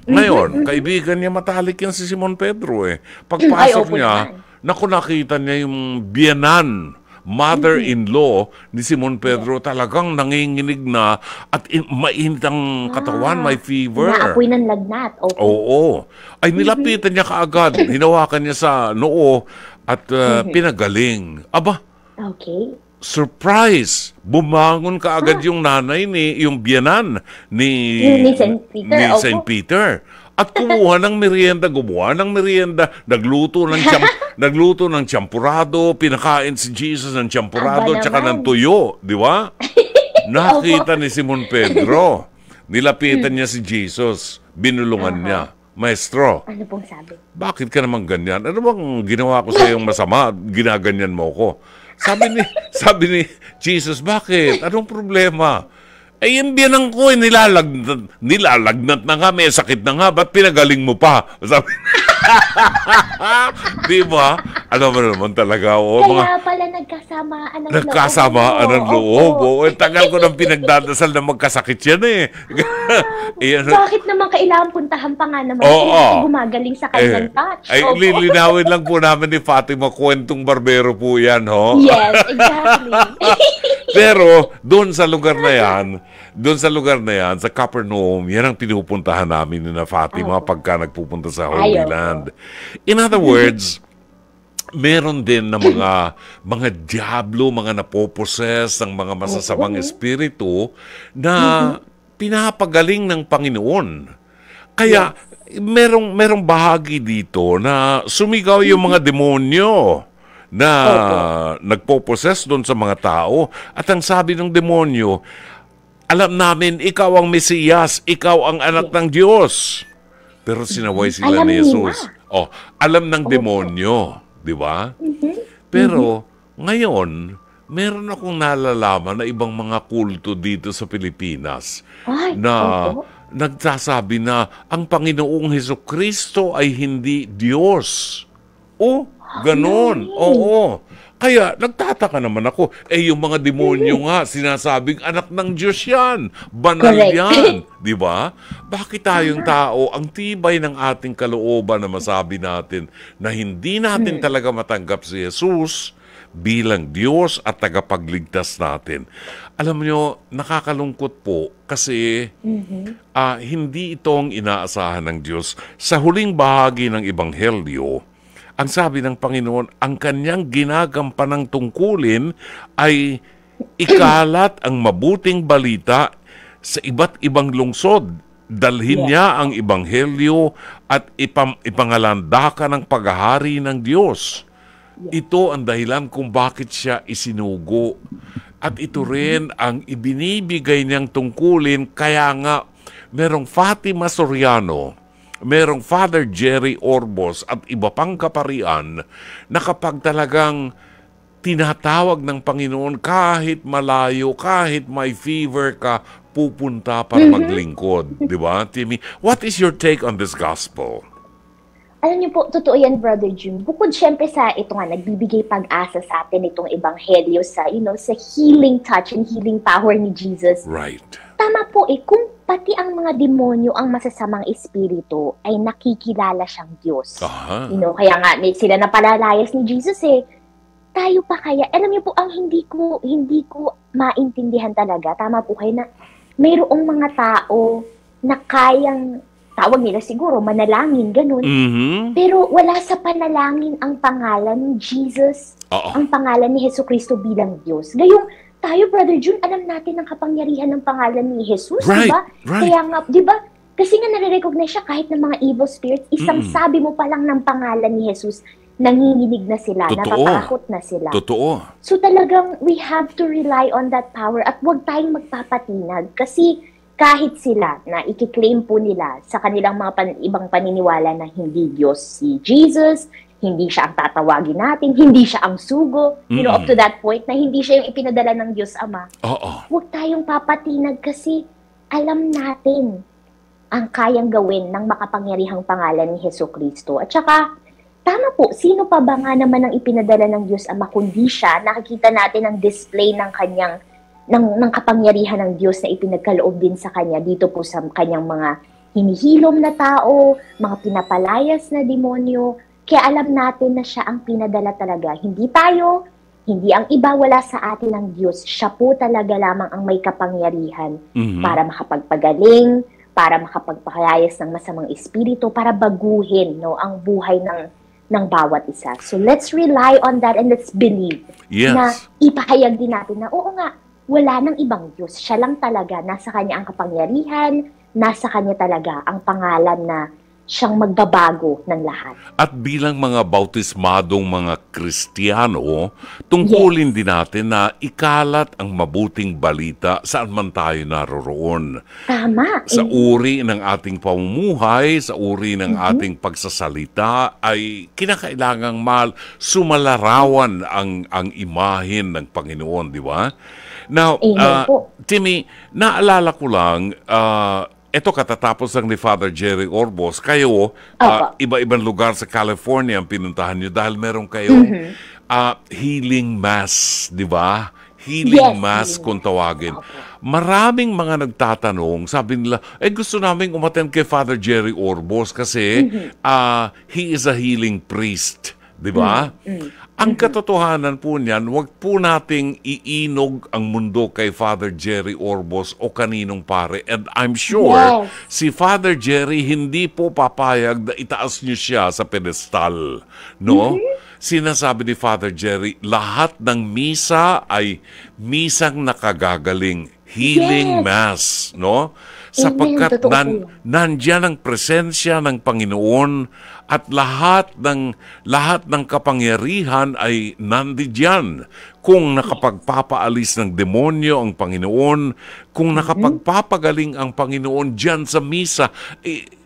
Ngayon, kaibigan niya matalik yan si Simon Pedro Pagpasok niya, nakita niya yung biyenan, mother-in-law ni Simon Pedro, talagang nanginginig na at mainit ang katawan, may fever. Naapoy ng lagnat. Oo. Ay, nilapitan niya kaagad. Hinawakan niya sa noo at pinagaling. Okay. Surprise! Bumangon kaagad yung nanay yung biyanan ni St. Peter. At gumawa ng merienda, nagluto ng champurado, pinakain si Jesus ng champurado at saka ng tuyo, di ba? Nakita ni Simon Pedro. Nilapitan niya si Jesus, binulungan niya. Maestro, ano pong sabi? Bakit ka naman ganyan? Ano bang ginawa ko sa iyong masama? Ginaganyan mo ko. Sabi ni Jesus, bakit? Anong problema? Yung biyanang ko, nilalagnat na nga, may sakit na nga, ba't pinagaling mo pa? Sabi, di ba? Alam mo naman talaga. Kaya pala nagkasamaan ng loob. Tagal ko nang pinagdadasal na magkasakit yan Bakit naman kailangan puntahan pa nga naman? Kasi gumagaling sa kanyang touch. Lilinawin lang po namin ni Fatima, kwentong barbero po yan, ho? Yes, exactly. Pero, doon sa lugar na yan, sa Capernaum, yan ang pinupuntahan namin ni Fatima pagka nagpupunta sa Holy Land. In other words, meron din na mga diablo, mga napoposes, ang mga masasamang espiritu na pinapagaling ng Panginoon. Kaya, merong bahagi dito na sumigaw yung mga demonyo na nagpoposes doon sa mga tao. At ang sabi ng demonyo, alam namin, ikaw ang Mesiyas, ikaw ang anak ng Diyos. Pero sinaway sila ni Jesus. Alam ng demonyo, di ba? Pero ngayon, meron akong nalalaman na ibang mga kulto dito sa Pilipinas na nagsasabi na ang Panginoong Hesukristo ay hindi Diyos. Ganon. Oo. Kaya nagtataka naman ako. Yung mga demonyo nga, sinasabing anak ng Diyos yan. Banal yan. Di ba? Bakit tayong tao, ang tibay ng ating kalooban na masabi natin na hindi natin talaga matanggap si Jesus, bilang Diyos at tagapagligtas natin. Alam nyo, nakakalungkot po kasi hindi itong inaasahan ng Diyos. Sa huling bahagi ng Ebanghelyo, ang sabi ng Panginoon, ang kanyang ginagampanang tungkulin ay ikalat ang mabuting balita sa iba't ibang lungsod. Dalhin niya ang Ebanghelyo at ipangalandakan ng paghahari ng Diyos. Ito ang dahilan kung bakit siya isinugo. At ito rin ang ibinibigay niyang tungkulin. Kaya nga, merong Fatima Soriano, merong Father Jerry Orbos at iba pang kaparian na kapag talagang tinatawag ng Panginoon kahit malayo, kahit may fever ka, pupunta para maglingkod. Di ba, Timmy? What is your take on this gospel? Alam niyo po, totoo yan, Brother June. Bukod syempre sa ito nga, nagbibigay pag-asa sa atin itong ebanghelyo sa, sa healing touch and healing power ni Jesus. Right. Tama po kung pati ang mga demonyo, ang masasamang espiritu, ay nakikilala siyang Diyos. Kaya nga, sila napalalayas ni Jesus tayo pa kaya, alam niyo po, ang hindi ko maintindihan talaga, tama po kayo na, mayroong mga tao na kayang, tawag nila siguro, manalangin, ganun. Pero wala sa panalangin ang pangalan ni Jesus, ang pangalan ni Jesucristo bilang Diyos. Gayong tayo, Brother June, alam natin ang kapangyarihan ng pangalan ni Jesus, right, diba? Right. Kaya nga, diba? Kasi nga nare-recognize siya kahit ng mga evil spirits, isang sabi mo pa lang ng pangalan ni Jesus, nanginginig na sila, natatakot na sila. Totoo. So talagang we have to rely on that power at huwag tayong magpapatinag kasi kahit sila na i-claim po nila sa kanilang mga ibang paniniwala na hindi Diyos si Jesus, hindi siya ang tatawagin natin, hindi siya ang sugo, up to that point na hindi siya yung ipinadala ng Diyos Ama. Huwag tayong papatinag kasi alam natin ang kayang gawin ng makapangyarihang pangalan ni Jesucristo. At saka, tama po, sino pa ba nga naman ang ipinadala ng Diyos Ama kundi siya? Nakikita natin ang display ng kanyang ng kapangyarihan ng Diyos na ipinagkaloob din sa kanya dito po sa kanyang mga hinihilom na tao, mga pinapalayas na demonyo. Kaya alam natin na siya ang pinadala talaga. Hindi tayo, hindi ang iba, wala sa atin ng Diyos. Siya po talaga lamang ang may kapangyarihan para makapagpagaling, para makapagpakayas ng masamang espiritu, para baguhin ang buhay ng bawat isa. So let's rely on that and let's believe na ipahayag din natin na oo nga, wala nang ibang Diyos. Siya lang talaga. Nasa kanya ang kapangyarihan, nasa kanya talaga ang pangalan na siyang magbabago ng lahat. At bilang mga bautismadong mga Kristiyano, tungkulin din natin na ikalat ang mabuting balita saan man tayo naroroon. Tama. Sa uri ng ating pamumuhay, sa uri ng ating pagsasalita, ay kinakailangang sumalarawan ang imahen ng Panginoon, di ba? Now, Timmy, naalala ko lang, ito katatapos lang ni Father Jerry Orbos, kayo, iba-ibang lugar sa California ang pinuntahan nyo dahil meron kayong healing mass, di ba? Healing mass kung tawagin. Maraming mga nagtatanong, sabi nila, gusto namin umattend kay Father Jerry Orbos kasi he is a healing priest, di ba? Ang katotohanan po niyan, wag po nating iinog ang mundo kay Father Jerry Orbos o kaninong pare. And I'm sure si Father Jerry hindi po papayag na itaas niyo siya sa pedestal. No? Sinasabi ni Father Jerry, lahat ng misa ay misang nakagagaling. Healing mass. No? Sapagkat nandiyan ang presensya ng Panginoon at lahat ng kapangyarihan ay nandiyan. Kung nakapagpapaalis ng demonyo ang Panginoon, kung nakapagpapagaling ang Panginoon diyan sa misa,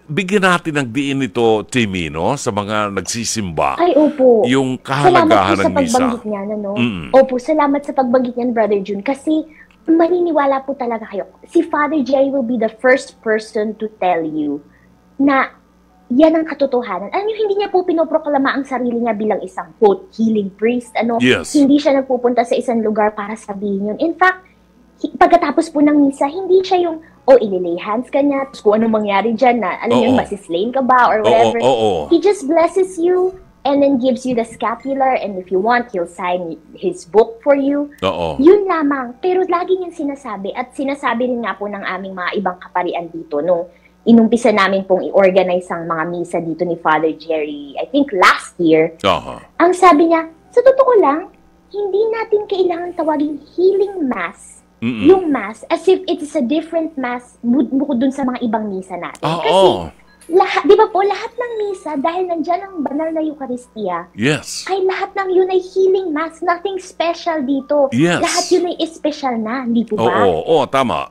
bigyan natin ng diin ito, Timmy, no? Sa mga nagsisimba. Ay, opo. Yung kahalagahan ng misa. Salamat po sa pagbanggit niya, no? Opo, salamat sa pagbanggit niyan, Brother June. Kasi maniniwala po talaga kayo. Si Father Jerry will be the first person to tell you na yan ang katotohanan. Alam niyo, hindi niya po pinoproklama ang sarili niya bilang isang, quote, healing priest. Hindi siya nagpupunta sa isang lugar para sabihin yun. In fact, pagkatapos po ng misa, hindi siya yung, ililay hands ka niya, kung anong mangyari dyan na, alam niyo, masislain ka ba or whatever. He just blesses you and then gives you the scapular, and if you want, he'll sign his book for you. Oo. Yun lamang. Pero lagi niyang sinasabi, at sinasabi rin nga po ng aming mga ibang kaparian dito, nung inumpisa namin pong i-organize ang mga misa dito ni Father Jerry, I think last year, ang sabi niya, sa totoo lang, hindi natin kailangan tawagin healing mass, yung mass, as if it is a different mass bukod dun sa mga ibang misa natin. Kasi, di ba po, lahat ng misa, dahil nandyan ang banal na Eucharistia, yes, ay lahat ng yun ay healing mass. Nothing special dito. Yes. Lahat yun ay special na, hindi po ba? Oo, tama.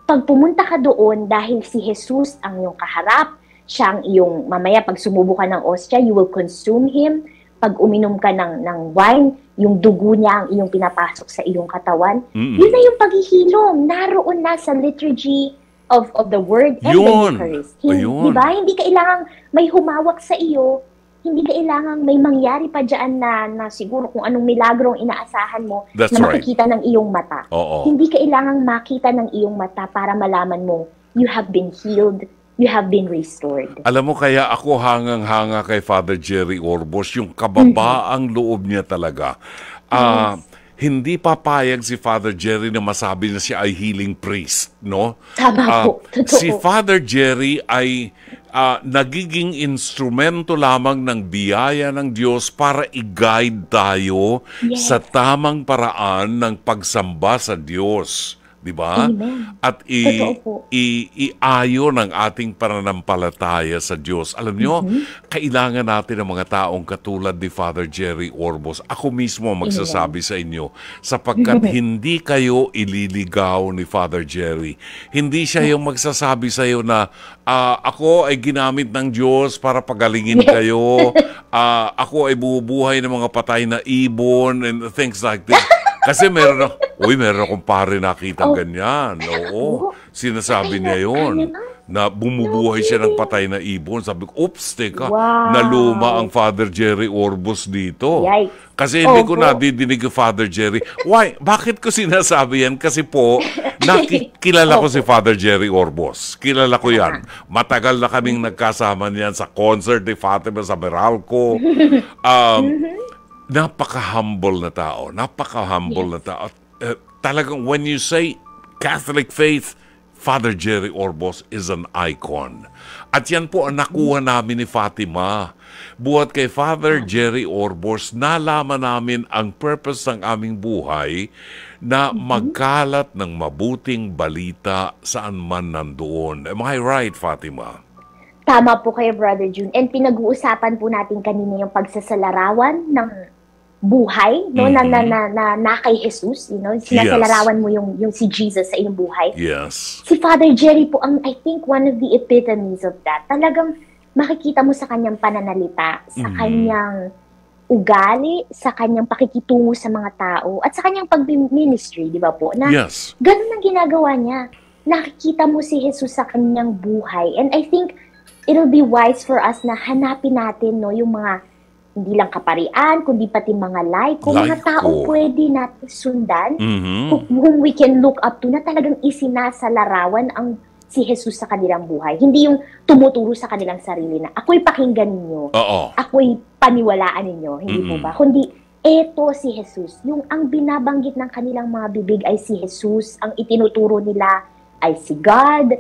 Pag pumunta ka doon, dahil si Jesus ang iyong kaharap, siya ang iyong, mamaya pag sumubo ka ng ostia, you will consume Him. Pag uminom ka ng wine, yung dugo niya ang iyong pinapasok sa iyong katawan. Yun na yung paghihilom. Naroon na sa liturgy of the word and the Eucharist. Diba? Hindi kailangang may humawak sa iyo, hindi kailangang may mangyari pa dyan na siguro kung anong milagro ang inaasahan mo na makikita ng iyong mata. Hindi kailangang makita ng iyong mata para malaman mo, you have been healed, you have been restored. Alam mo, kaya ako hangang-hanga kay Father Jerry Orbos, yung kababaang loob niya talaga. Hindi papayag si Father Jerry na masabi na siya ay healing priest, no? Tama po, totoo. Si Father Jerry ay nagiging instrumento lamang ng biyaya ng Diyos para i-guide tayo sa tamang paraan ng pagsamba sa Diyos. Diba? Amen. At iayon ang ating pananampalataya sa Diyos. Alam nyo, kailangan natin ng mga taong katulad ni Father Jerry Orbos. Ako mismo magsasabi sa inyo, sapagkat hindi kayo ililigaw ni Father Jerry. Hindi siya yung magsasabi sa iyo na ako ay ginamit ng Diyos para pagalingin kayo. Ako ay bubuhay ng mga patay na ibon and things like this. Kasi meron akong pare nakita ganyan. Oo, sinasabi niya yon na bumubuhay siya ng patay na ibon. Sabi ko, oops, teka, naluma ang Father Jerry Orbos dito. Kasi hindi ko nadidinig yung Father Jerry. Why? Bakit ko sinasabi yan? Kasi po, kilala ko si Father Jerry Orbos. Kilala ko yan. Matagal na kaming nagkasama niyan sa concert ni Fatima sa Meralco. Napaka-humble na tao. Napaka-humble na tao. Talagang when you say Catholic faith, Father Jerry Orbos is an icon. At yan po ang nakuha namin ni Fatima. Buhat kay Father Jerry Orbos, nalaman namin ang purpose ng aming buhay na magkalat ng mabuting balita saan man nandoon. Am I right, Fatima? Tama po kayo, Brother June. And pinag-uusapan po natin kanina yung pagsasalarawan ng buhay, no, na kay Jesus, you know, sinasalarawan mo yung si Jesus sa iyong buhay. Yes. Si Father Jerry po ang, I think, one of the epitomes of that. Talagang makikita mo sa kanyang pananalita, sa kanyang ugali, sa kanyang pakikitungo sa mga tao, at sa kanyang pag-ministry, di ba po? Na ganun ang ginagawa niya. Nakikita mo si Jesus sa kanyang buhay. And I think it'll be wise for us na hanapin natin, no, yung mga hindi lang kaparian, kundi pati mga laiko, mga tao pwede natin sundan, whom we can look up to, na talagang isinasalarawan ang si Jesus sa kanilang buhay. Hindi yung tumuturo sa kanilang sarili na, ako'y pakinggan ninyo, ako'y paniwalaan ninyo, hindi po ba? Kundi, eto si Jesus. Yung ang binabanggit ng kanilang mga bibig ay si Jesus, ang itinuturo nila ay si God,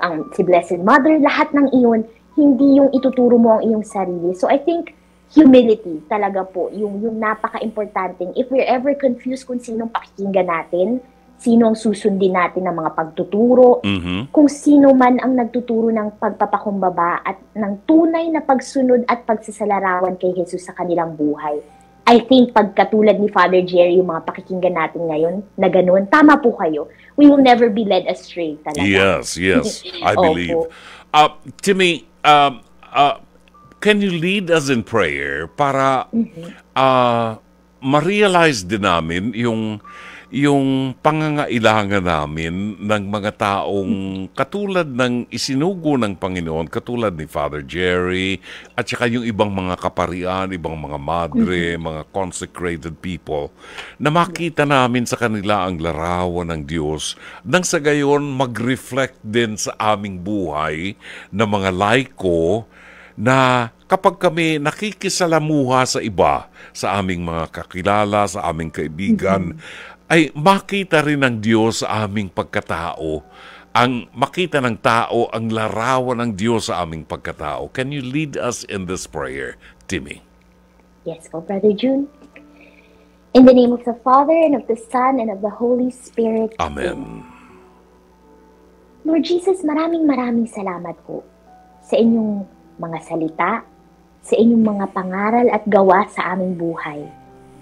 ang si Blessed Mother, lahat ng iyon, hindi yung ituturo mo ang iyong sarili. So I think, humility talaga po, yung napaka-importanting. If we're ever confused kung sinong pakikinggan natin, sino ang susundin natin ng mga pagtuturo, kung sino man ang nagtuturo ng pagpapakumbaba at ng tunay na pagsunod at pagsasalarawan kay Jesus sa kanilang buhay. I think pagkatulad ni Father Jerry, yung mga pakikinggan natin ngayon, na ganun, tama po kayo. We will never be led astray talaga. Yes, I believe. Timmy, can you lead us in prayer para ma-realize din namin yung pangangailangan namin ng mga taong katulad ng isinugo ng Panginoon, katulad ni Father Jerry, at saka yung ibang mga kaparian, ibang mga madre, mga consecrated people, na makita namin sa kanila ang larawan ng Diyos, nang sa gayon mag-reflect din sa aming buhay na mga laiko na kapag kami nakikisalamuha sa iba, sa aming mga kakilala, sa aming kaibigan, ay makita rin ng Diyos sa aming pagkatao. Ang makita ng tao ang larawan ng Diyos sa aming pagkatao. Can you lead us in this prayer, Timmy? Yes po, Brother June. In the name of the Father, and of the Son, and of the Holy Spirit. Amen. Lord Jesus, maraming salamat po sa inyong mga salita, sa inyong mga pangaral at gawa sa aming buhay.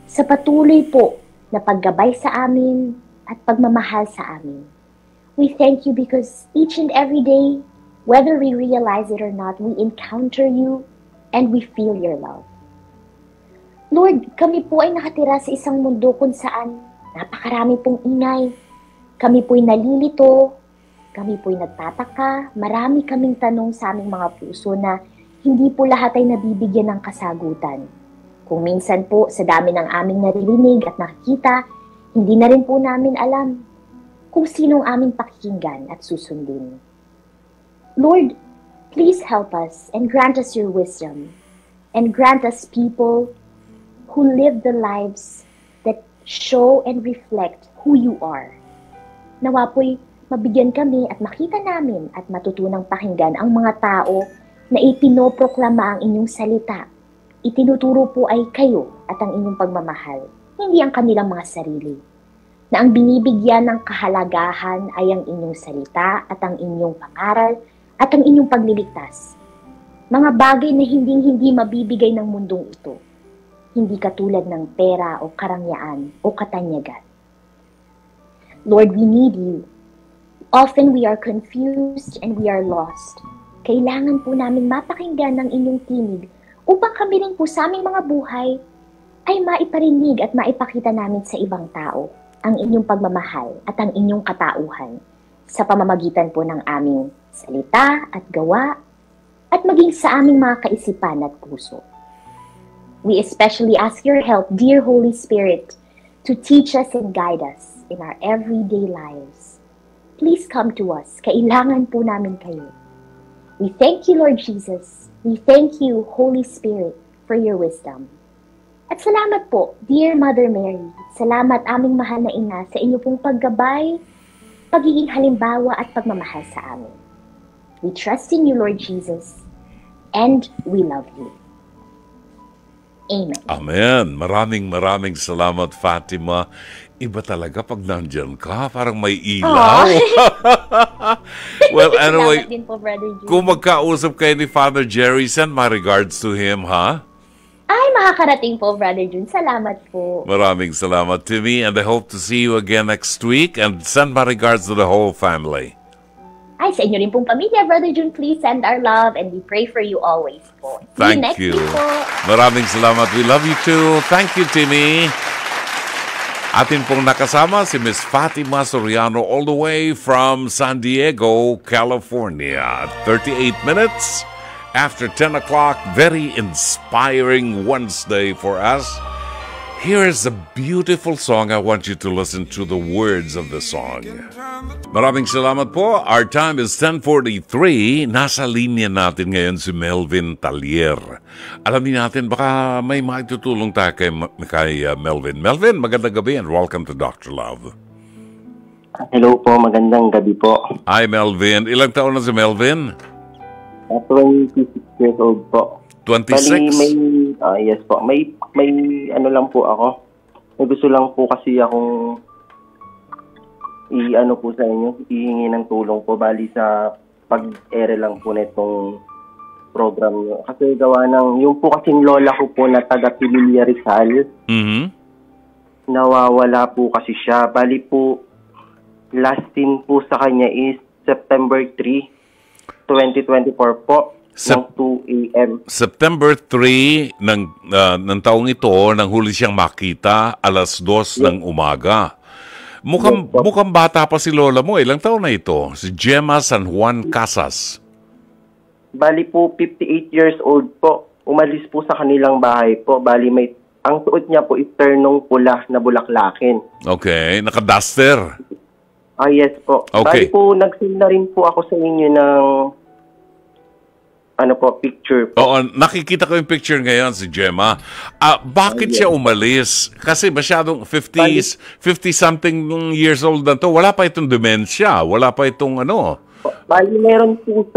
Sa patuloy po na paggabay sa amin at pagmamahal sa amin. We thank you because each and every day, whether we realize it or not, we encounter you and we feel your love. Lord, kami po ay nakatira sa isang mundo kung saan napakarami pong ingay. Kami po'y nalilito, kami po'y nagtataka, marami kaming tanong sa aming mga puso na hindi po lahat ay nabibigyan ng kasagutan. Kung minsan po sa dami ng aming naririnig at nakikita, hindi na rin po namin alam kung sinong aming pakikinggan at susundin. Lord, please help us and grant us your wisdom and grant us people who live the lives that show and reflect who you are. Nawa po'y mabigyan kami at makita namin at matutunang pakinggan ang mga tao na ipinoproklama ang inyong salita. Itinuturo po ay kayo at ang inyong pagmamahal, hindi ang kanilang mga sarili. Na ang binibigyan ng kahalagahan ay ang inyong salita at ang inyong pangaral at ang inyong pagliligtas. Mga bagay na hindi mabibigay ng mundong ito. Hindi katulad ng pera o karangyaan o katanyagan. Lord, we need you. Often we are confused and we are lost. Kailangan po namin mapakinggan ng inyong tinig upang kami rin po sa aming mga buhay ay maiparinig at maipakita namin sa ibang tao ang inyong pagmamahal at ang inyong katauhan sa pamamagitan po ng aming salita at gawa at maging sa aming mga kaisipan at puso. We especially ask your help, dear Holy Spirit, to teach us and guide us in our everyday lives. Please come to us. Kailangan po namin kayo. We thank you, Lord Jesus. We thank you, Holy Spirit, for your wisdom. At salamat po, dear Mother Mary. Salamat aming mahal na ina sa inyo pong paggabay, pagiging halimbawa at pagmamahal sa amin. We trust in you, Lord Jesus, and we love you. Amen. Amen. Maraming salamat, Fatima. Iba talaga pag nandyan ka, parang may ilaw. Well, anyway, din po, Brother June. kung magkausap kayo ni Father Jerry, send my regards to him, ha? Ay, makakarating po, Brother June. Salamat po. Maraming salamat, Timmy, and I hope to see you again next week, and send my regards to the whole family. Ay, sa inyo rin pong pamilya, Brother June, please send our love and we pray for you always po. Thank next you. week po. Maraming salamat. We love you too. Thank you, Timmy. Atin pong nakasama si Miss Fatima Soriano all the way from San Diego, California. 38 minutes after 10 o'clock. Very inspiring Wednesday for us. Here is a beautiful song. I want you to listen to the words of the song. Maraming salamat po. Our time is 10:43. Nasa linya natin ngayon si Melvin Talier. Alamin natin, baka may maitutulong tayo kay Melvin. Melvin, magandang gabi and welcome to Dr. Love. Hello po, magandang gabi po. Hi Melvin. Ilang taon na si Melvin? 26 years old po. 26? Bali, yes po. May ano lang po ako. May gusto lang po kasi akong i-ano po sa inyo, ihingi ng tulong po. Bali sa pag-ere lang po nitong program nyo. Kasi gawa ng, yung po kasing lola ko po na taga Pililla Rizal, nawawala po kasi siya. Bali po, last seen po sa kanya is September 3, 2024 po. Ng 2 a.m. September 3 ng taong ito, nang huli siyang makita, alas 2 ng umaga. Mukhang bata pa si lola mo. Ilang taon na ito? Si Gemma San Juan Casas. Bali po, 58 years old po. Umalis po sa kanilang bahay po. Bali, ang suot niya po is ternong pula na bulaklakin. Okay, naka-duster. Yes po. Okay. Bali po, nag-send na rin po ako sa inyo ng picture po. Oo, nakikita ko yung picture ngayon si Gemma. Bakit siya umalis? Kasi masyadong 50-something years old na to. Wala pa itong dementia. Wala pa itong Bali, meron po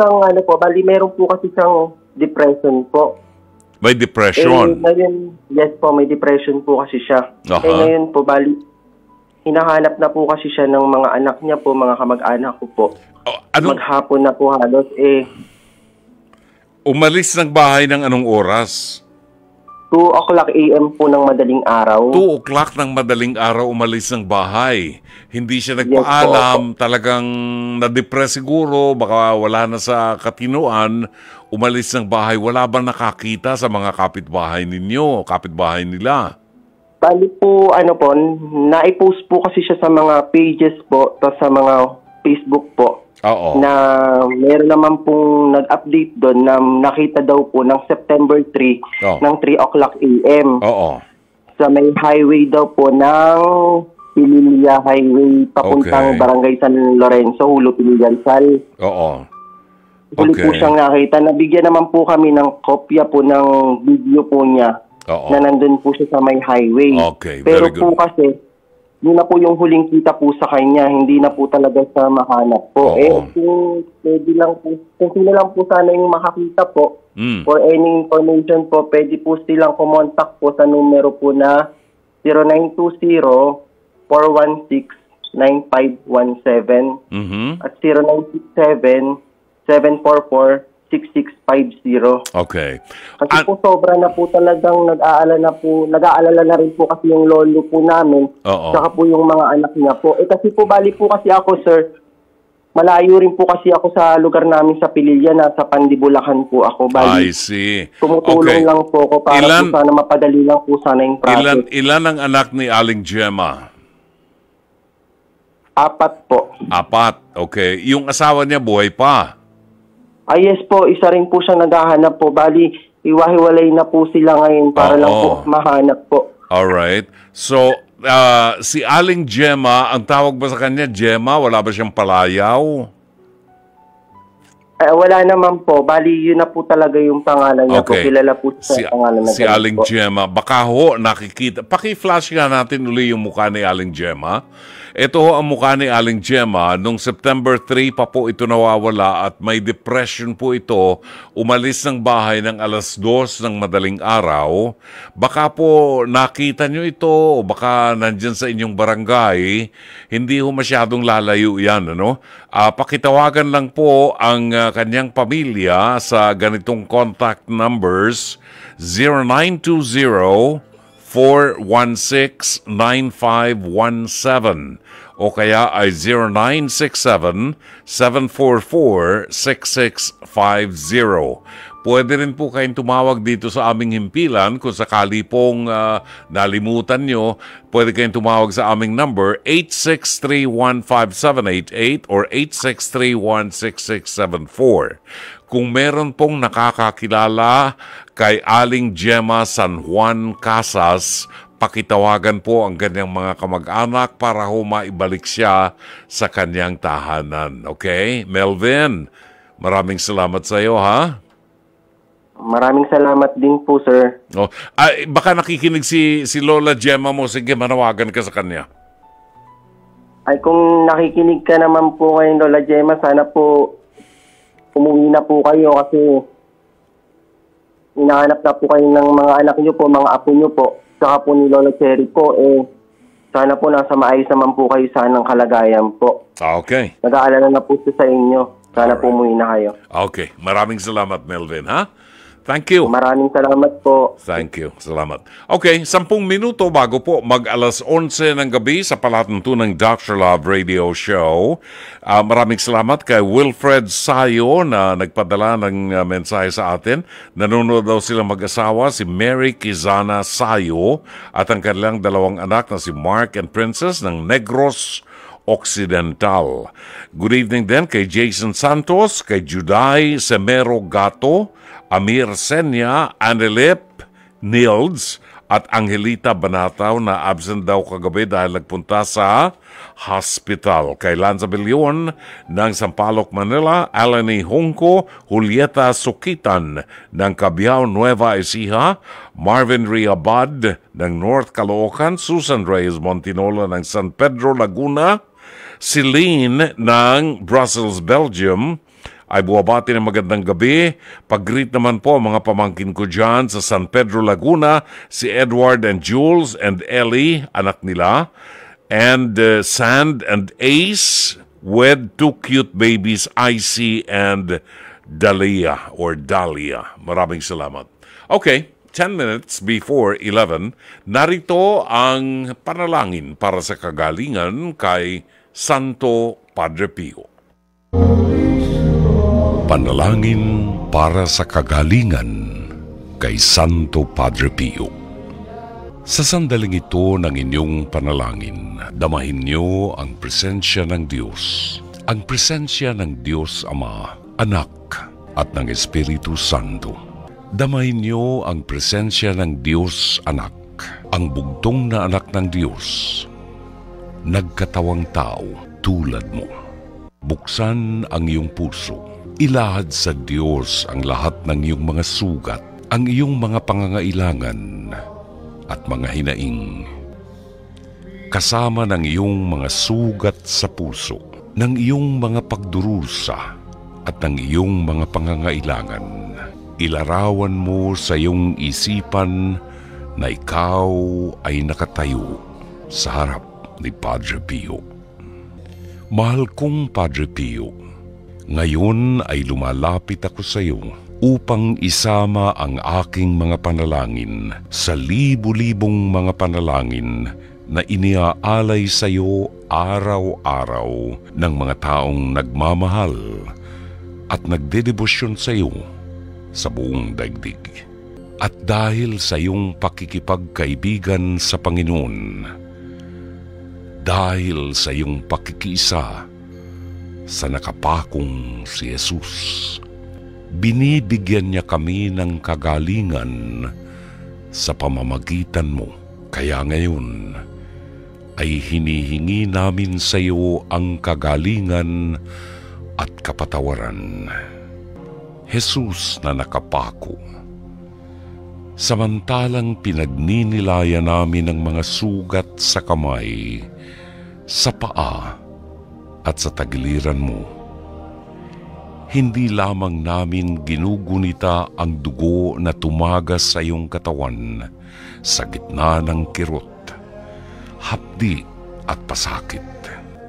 kasi siyang depression po. May depression? Ngayon, yes po, may depression po kasi siya. Ngayon po, bali, hinahanap na po kasi siya ng mga anak niya po, mga kamag-anak ko po. Maghapon na po halos, Umalis ng bahay ng anong oras? 2:00 a.m. po ng madaling araw. 2:00 ng madaling araw umalis ng bahay. Hindi siya nagpaalam, talagang na-depress siguro, baka wala na sa katinuan, umalis ng bahay. Wala bang nakakita sa mga kapitbahay ninyo, kapitbahay nila? Bali po, na-post po kasi siya sa mga pages po, tapos sa mga Facebook po. Oo. Na meron naman pong nag-update doon na nakita daw po ng September 3 ng 3:00 a.m. Oo. Sa may highway daw po ng Pililla Highway papuntang Barangay San Lorenzo, Hulo, Piligansal. Oo. Huli po siyang nakita. Nabigyan naman po kami ng kopya po ng video po niya na nandun po siya sa may highway. Okay, pero very good. po kasi yun na po yung huling kita po sa kanya, hindi na po talaga sa mahanap po. Kung sino lang po sana yung makakita po, for any information po, pwede po silang kumontak po sa numero po na 0920-416-9517 at 0967-744-6650. Okay. Kasi po sobra na po talagang nag-aalala na rin po kasi yung lolo po namin, saka po yung mga anak niya po. Kasi po bali po kasi ako, sir, malayo rin po kasi ako sa lugar namin sa Pililla, nasa Pandibulacan po ako. Bali, I see. Tumutulong lang po ako para po sana mapadali lang po sana yung process. Ilan ang anak ni Aling Gemma? 4 po. 4, okay. Yung asawa niya buhay pa? Yes po, isa rin po siya naghahanap po. Bali, iwahiwalay na po sila ngayon para lang po mahanap po. Alright. So, si Aling Gemma, ang tawag ba sa kanya, Gemma? Wala ba siyang palayaw? Wala naman po. Bali, yun na po talaga yung pangalan niya po. Kilala po sa pangalan na si Aling po. Gemma. Baka nakikita. Paki-flash nga natin uli yung mukha ni Aling Gemma. Ito ang mukha ni Aling Gemma. Nung September 3 pa po ito nawawala at may depression po ito. Umalis ng bahay ng 2:00 ng madaling araw. Baka po nakita nyo ito o baka nandyan sa inyong barangay. Hindi ho masyadong lalayo yan. Pakitawagan lang po ang kanyang pamilya sa ganitong contact numbers 0920-416-9517 o kaya ay 0967-744-6650. Pwede rin po kayong tumawag dito sa aming himpilan kung sakali pong nalimutan nyo. Pwede kayong tumawag sa aming number 863-15788 or 863-16674. Kung meron pong nakakakilala kay Aling Gemma San Juan Casas, pakitawagan po ang kanyang mga kamag-anak para ho maibalik siya sa kanyang tahanan. Okay? Melvin, maraming salamat sa iyo, ha? Maraming salamat din po, sir. Baka nakikinig si Lola Gemma mo. Sige, manawagan ka sa kanya. Ay, kung nakikinig ka naman po ngayon, Lola Gemma, sana po umuwi na po kayo kasi hinahanap na po kayo ng mga anak niyo po, mga apo niyo po. Saka po ni Lola Cherry po, sana po nasa maayos naman po kayo sa anong kalagayan po. Okay. Nag-aalala na po sa inyo. Sana po umuwi na kayo. Okay. Maraming salamat, Melvin, ha? Thank you. Maraming salamat po. Thank you. Salamat. Okay, 10 minuto bago po mag-alas 11 ng gabi sa palatuntunang Dr. Love Radio Show. Maraming salamat kay Wilfred Sayo na nagpadala ng mensahe sa atin. Nanonood daw silang mag-asawa, si Mary Kizana Sayo at ang kanilang 2 anak na si Mark and Princess ng Negros Occidental. Good evening din kay Jason Santos, kay Juday Semero Gato, Amir Senya, Anelip, Nils, At Angelita Banataw na absent daw kagabi dahil nagpunta sa hospital. Kay Lanza Bilyon ng Sampaloc, Manila, Alani Hongko, Julieta Sukitan ng Cabiao, Nueva Ecija, Marvin Riabad ng North Caloocan, Susan Reyes Montinola ng San Pedro, Laguna, Celine ng Brussels, Belgium, ay buwabati ng magandang gabi. Pag-greet naman po mga pamangkin ko dyan sa San Pedro, Laguna, si Edward and Jules and Ellie, anak nila, and Sand and Ace with 2 cute babies, Icy and Dahlia. Maraming salamat. Okay, 10 minutes before 11, narito ang panalangin para sa kagalingan kay Santo Padre Pio. Panalangin para sa kagalingan kay Santo Padre Pio. Sa sandaling ito ng inyong panalangin, damahin niyo ang presensya ng Diyos. Ang presensya ng Diyos Ama, Anak at ng Espiritu Santo. Damahin niyo ang presensya ng Diyos Anak, ang bugtong na anak ng Diyos, nagkatawang tao tulad mo. Buksan ang iyong puso. Ilahad sa Diyos ang lahat ng iyong mga sugat, ang iyong mga pangangailangan at mga hinaing. Kasama ng iyong mga sugat sa puso, ng iyong mga pagdurusa at ng iyong mga pangangailangan. Ilarawan mo sa iyong isipan na ikaw ay nakatayo sa harap ni Padre Pio. Mahal kong Padre Pio, ngayon ay lumalapit ako sa iyo upang isama ang aking mga panalangin sa libu-libong mga panalangin na iniaalay sa iyo araw-araw ng mga taong nagmamahal at nagdedebosyon sa iyo sa buong daigdig. At dahil sa iyong pakikipagkaibigan sa Panginoon, dahil sa iyong pakikiisa sa nakapakong si Jesus, binibigyan niya kami ng kagalingan sa pamamagitan mo. Kaya ngayon ay hinihingi namin sa iyo ang kagalingan at kapatawaran. Jesus na nakapako, samantalang pinagninilayan namin ang mga sugat sa kamay, sa paa at sa tagiliran mo. Hindi lamang namin ginugunita ang dugo na tumagas sa iyong katawan sa gitna ng kirot, hapdi at pasakit.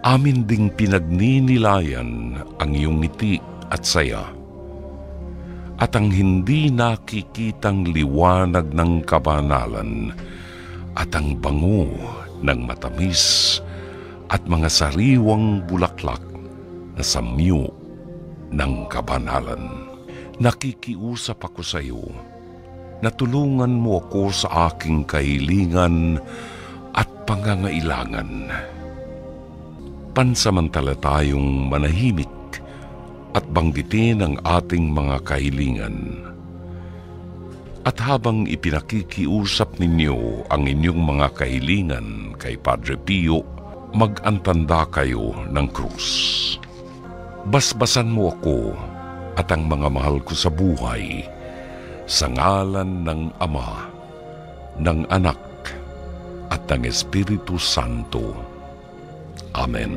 Amin ding pinagninilayan ang iyong ngiti at saya, at ang hindi nakikitang liwanag ng kabanalan at ang bango ng matamis at mga sariwang bulaklak na samyo ng kabanalan. Nakikiusap ako sa iyo na tulungan mo ako sa aking kahilingan at pangangailangan. Pansamantala tayong manahimik at banggitin ang ating mga kahilingan. At habang ipinakikiusap ninyo ang inyong mga kahilingan kay Padre Pio, mag-antanda kayo ng krus. Basbasan mo ako at ang mga mahal ko sa buhay sa ngalan ng Ama, ng Anak at ng Espiritu Santo. Amen.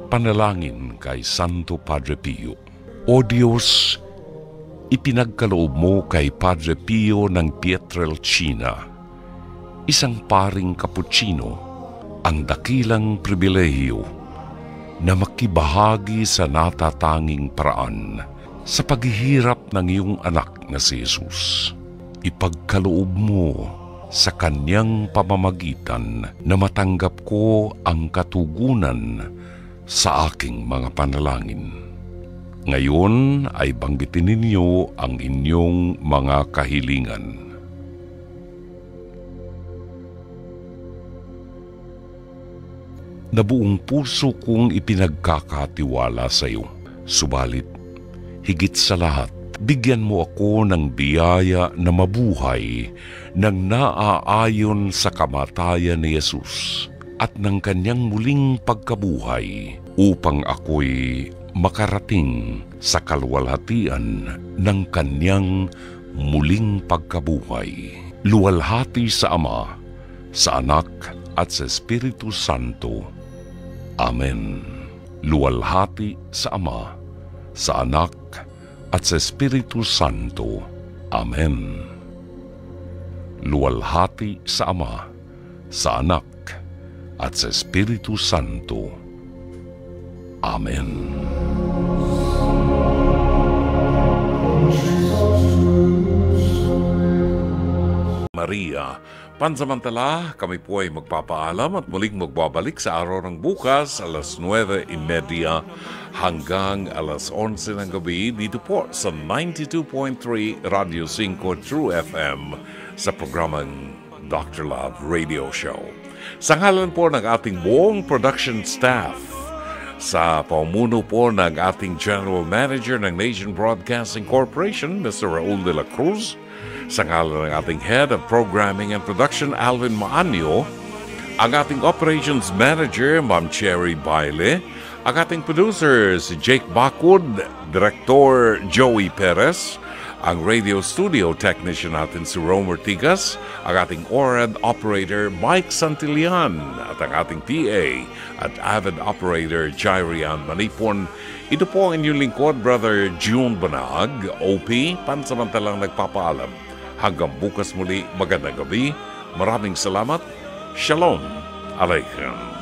Panalangin kay Santo Padre Pio. O Diyos, ipinagkaloob mo kay Padre Pio ng Pietrelcina, isang paring Kaputsino, ang dakilang pribilehiyo na makibahagi sa natatanging paraan sa paghihirap ng iyong anak na si Jesus. Ipagkaloob mo sa kanyang pamamagitan na matanggap ko ang katugunan sa aking mga panalangin. Ngayon ay banggitin ninyo ang inyong mga kahilingan. Na buong puso kong ipinagkakatiwala sa iyo. Subalit, higit sa lahat, bigyan mo ako ng biyaya na mabuhay nang naaayon sa kamatayan ni Jesus at ng kanyang muling pagkabuhay upang ako'y makarating sa kaluwalhatian ng kanyang muling pagkabuhay. Luwalhati sa Ama, sa Anak at sa Espiritu Santo. Amen. Luwalhati sa Ama, sa Anak at sa Espiritu Santo. Amen. Luwalhati sa Ama, sa Anak at sa Espiritu Santo. Amen. Maria, pansamantala, kami po ay magpapaalam at muling magbabalik sa araw ng bukas, alas 9:30 hanggang alas 11 ng gabi, dito po sa 92.3 Radio 5 True FM sa programang Dr. Love Radio Show. Sa ngalan po ng ating buong production staff, sa pamuno po ng ating General Manager ng Nation Broadcasting Corporation, Mr. Raul de la Cruz, sa ngalan ng ating Head of Programming and Production, Alvin Maanyo, ang ating Operations Manager, Ma'am Cherry Baile, ang ating producer, si Jake Backwood, Director Joey Perez, ang radio studio technician natin si Romer Tigas, ang ating ORAD operator Mike Santillan, at ang ating PA at avid operator Jairian Manipon. Ito po ang inyong lingkod, Brother June Banag, OP, pansamantalang nagpapaalam. Hanggang bukas muli, magandang gabi. Maraming salamat. Shalom Aleichem.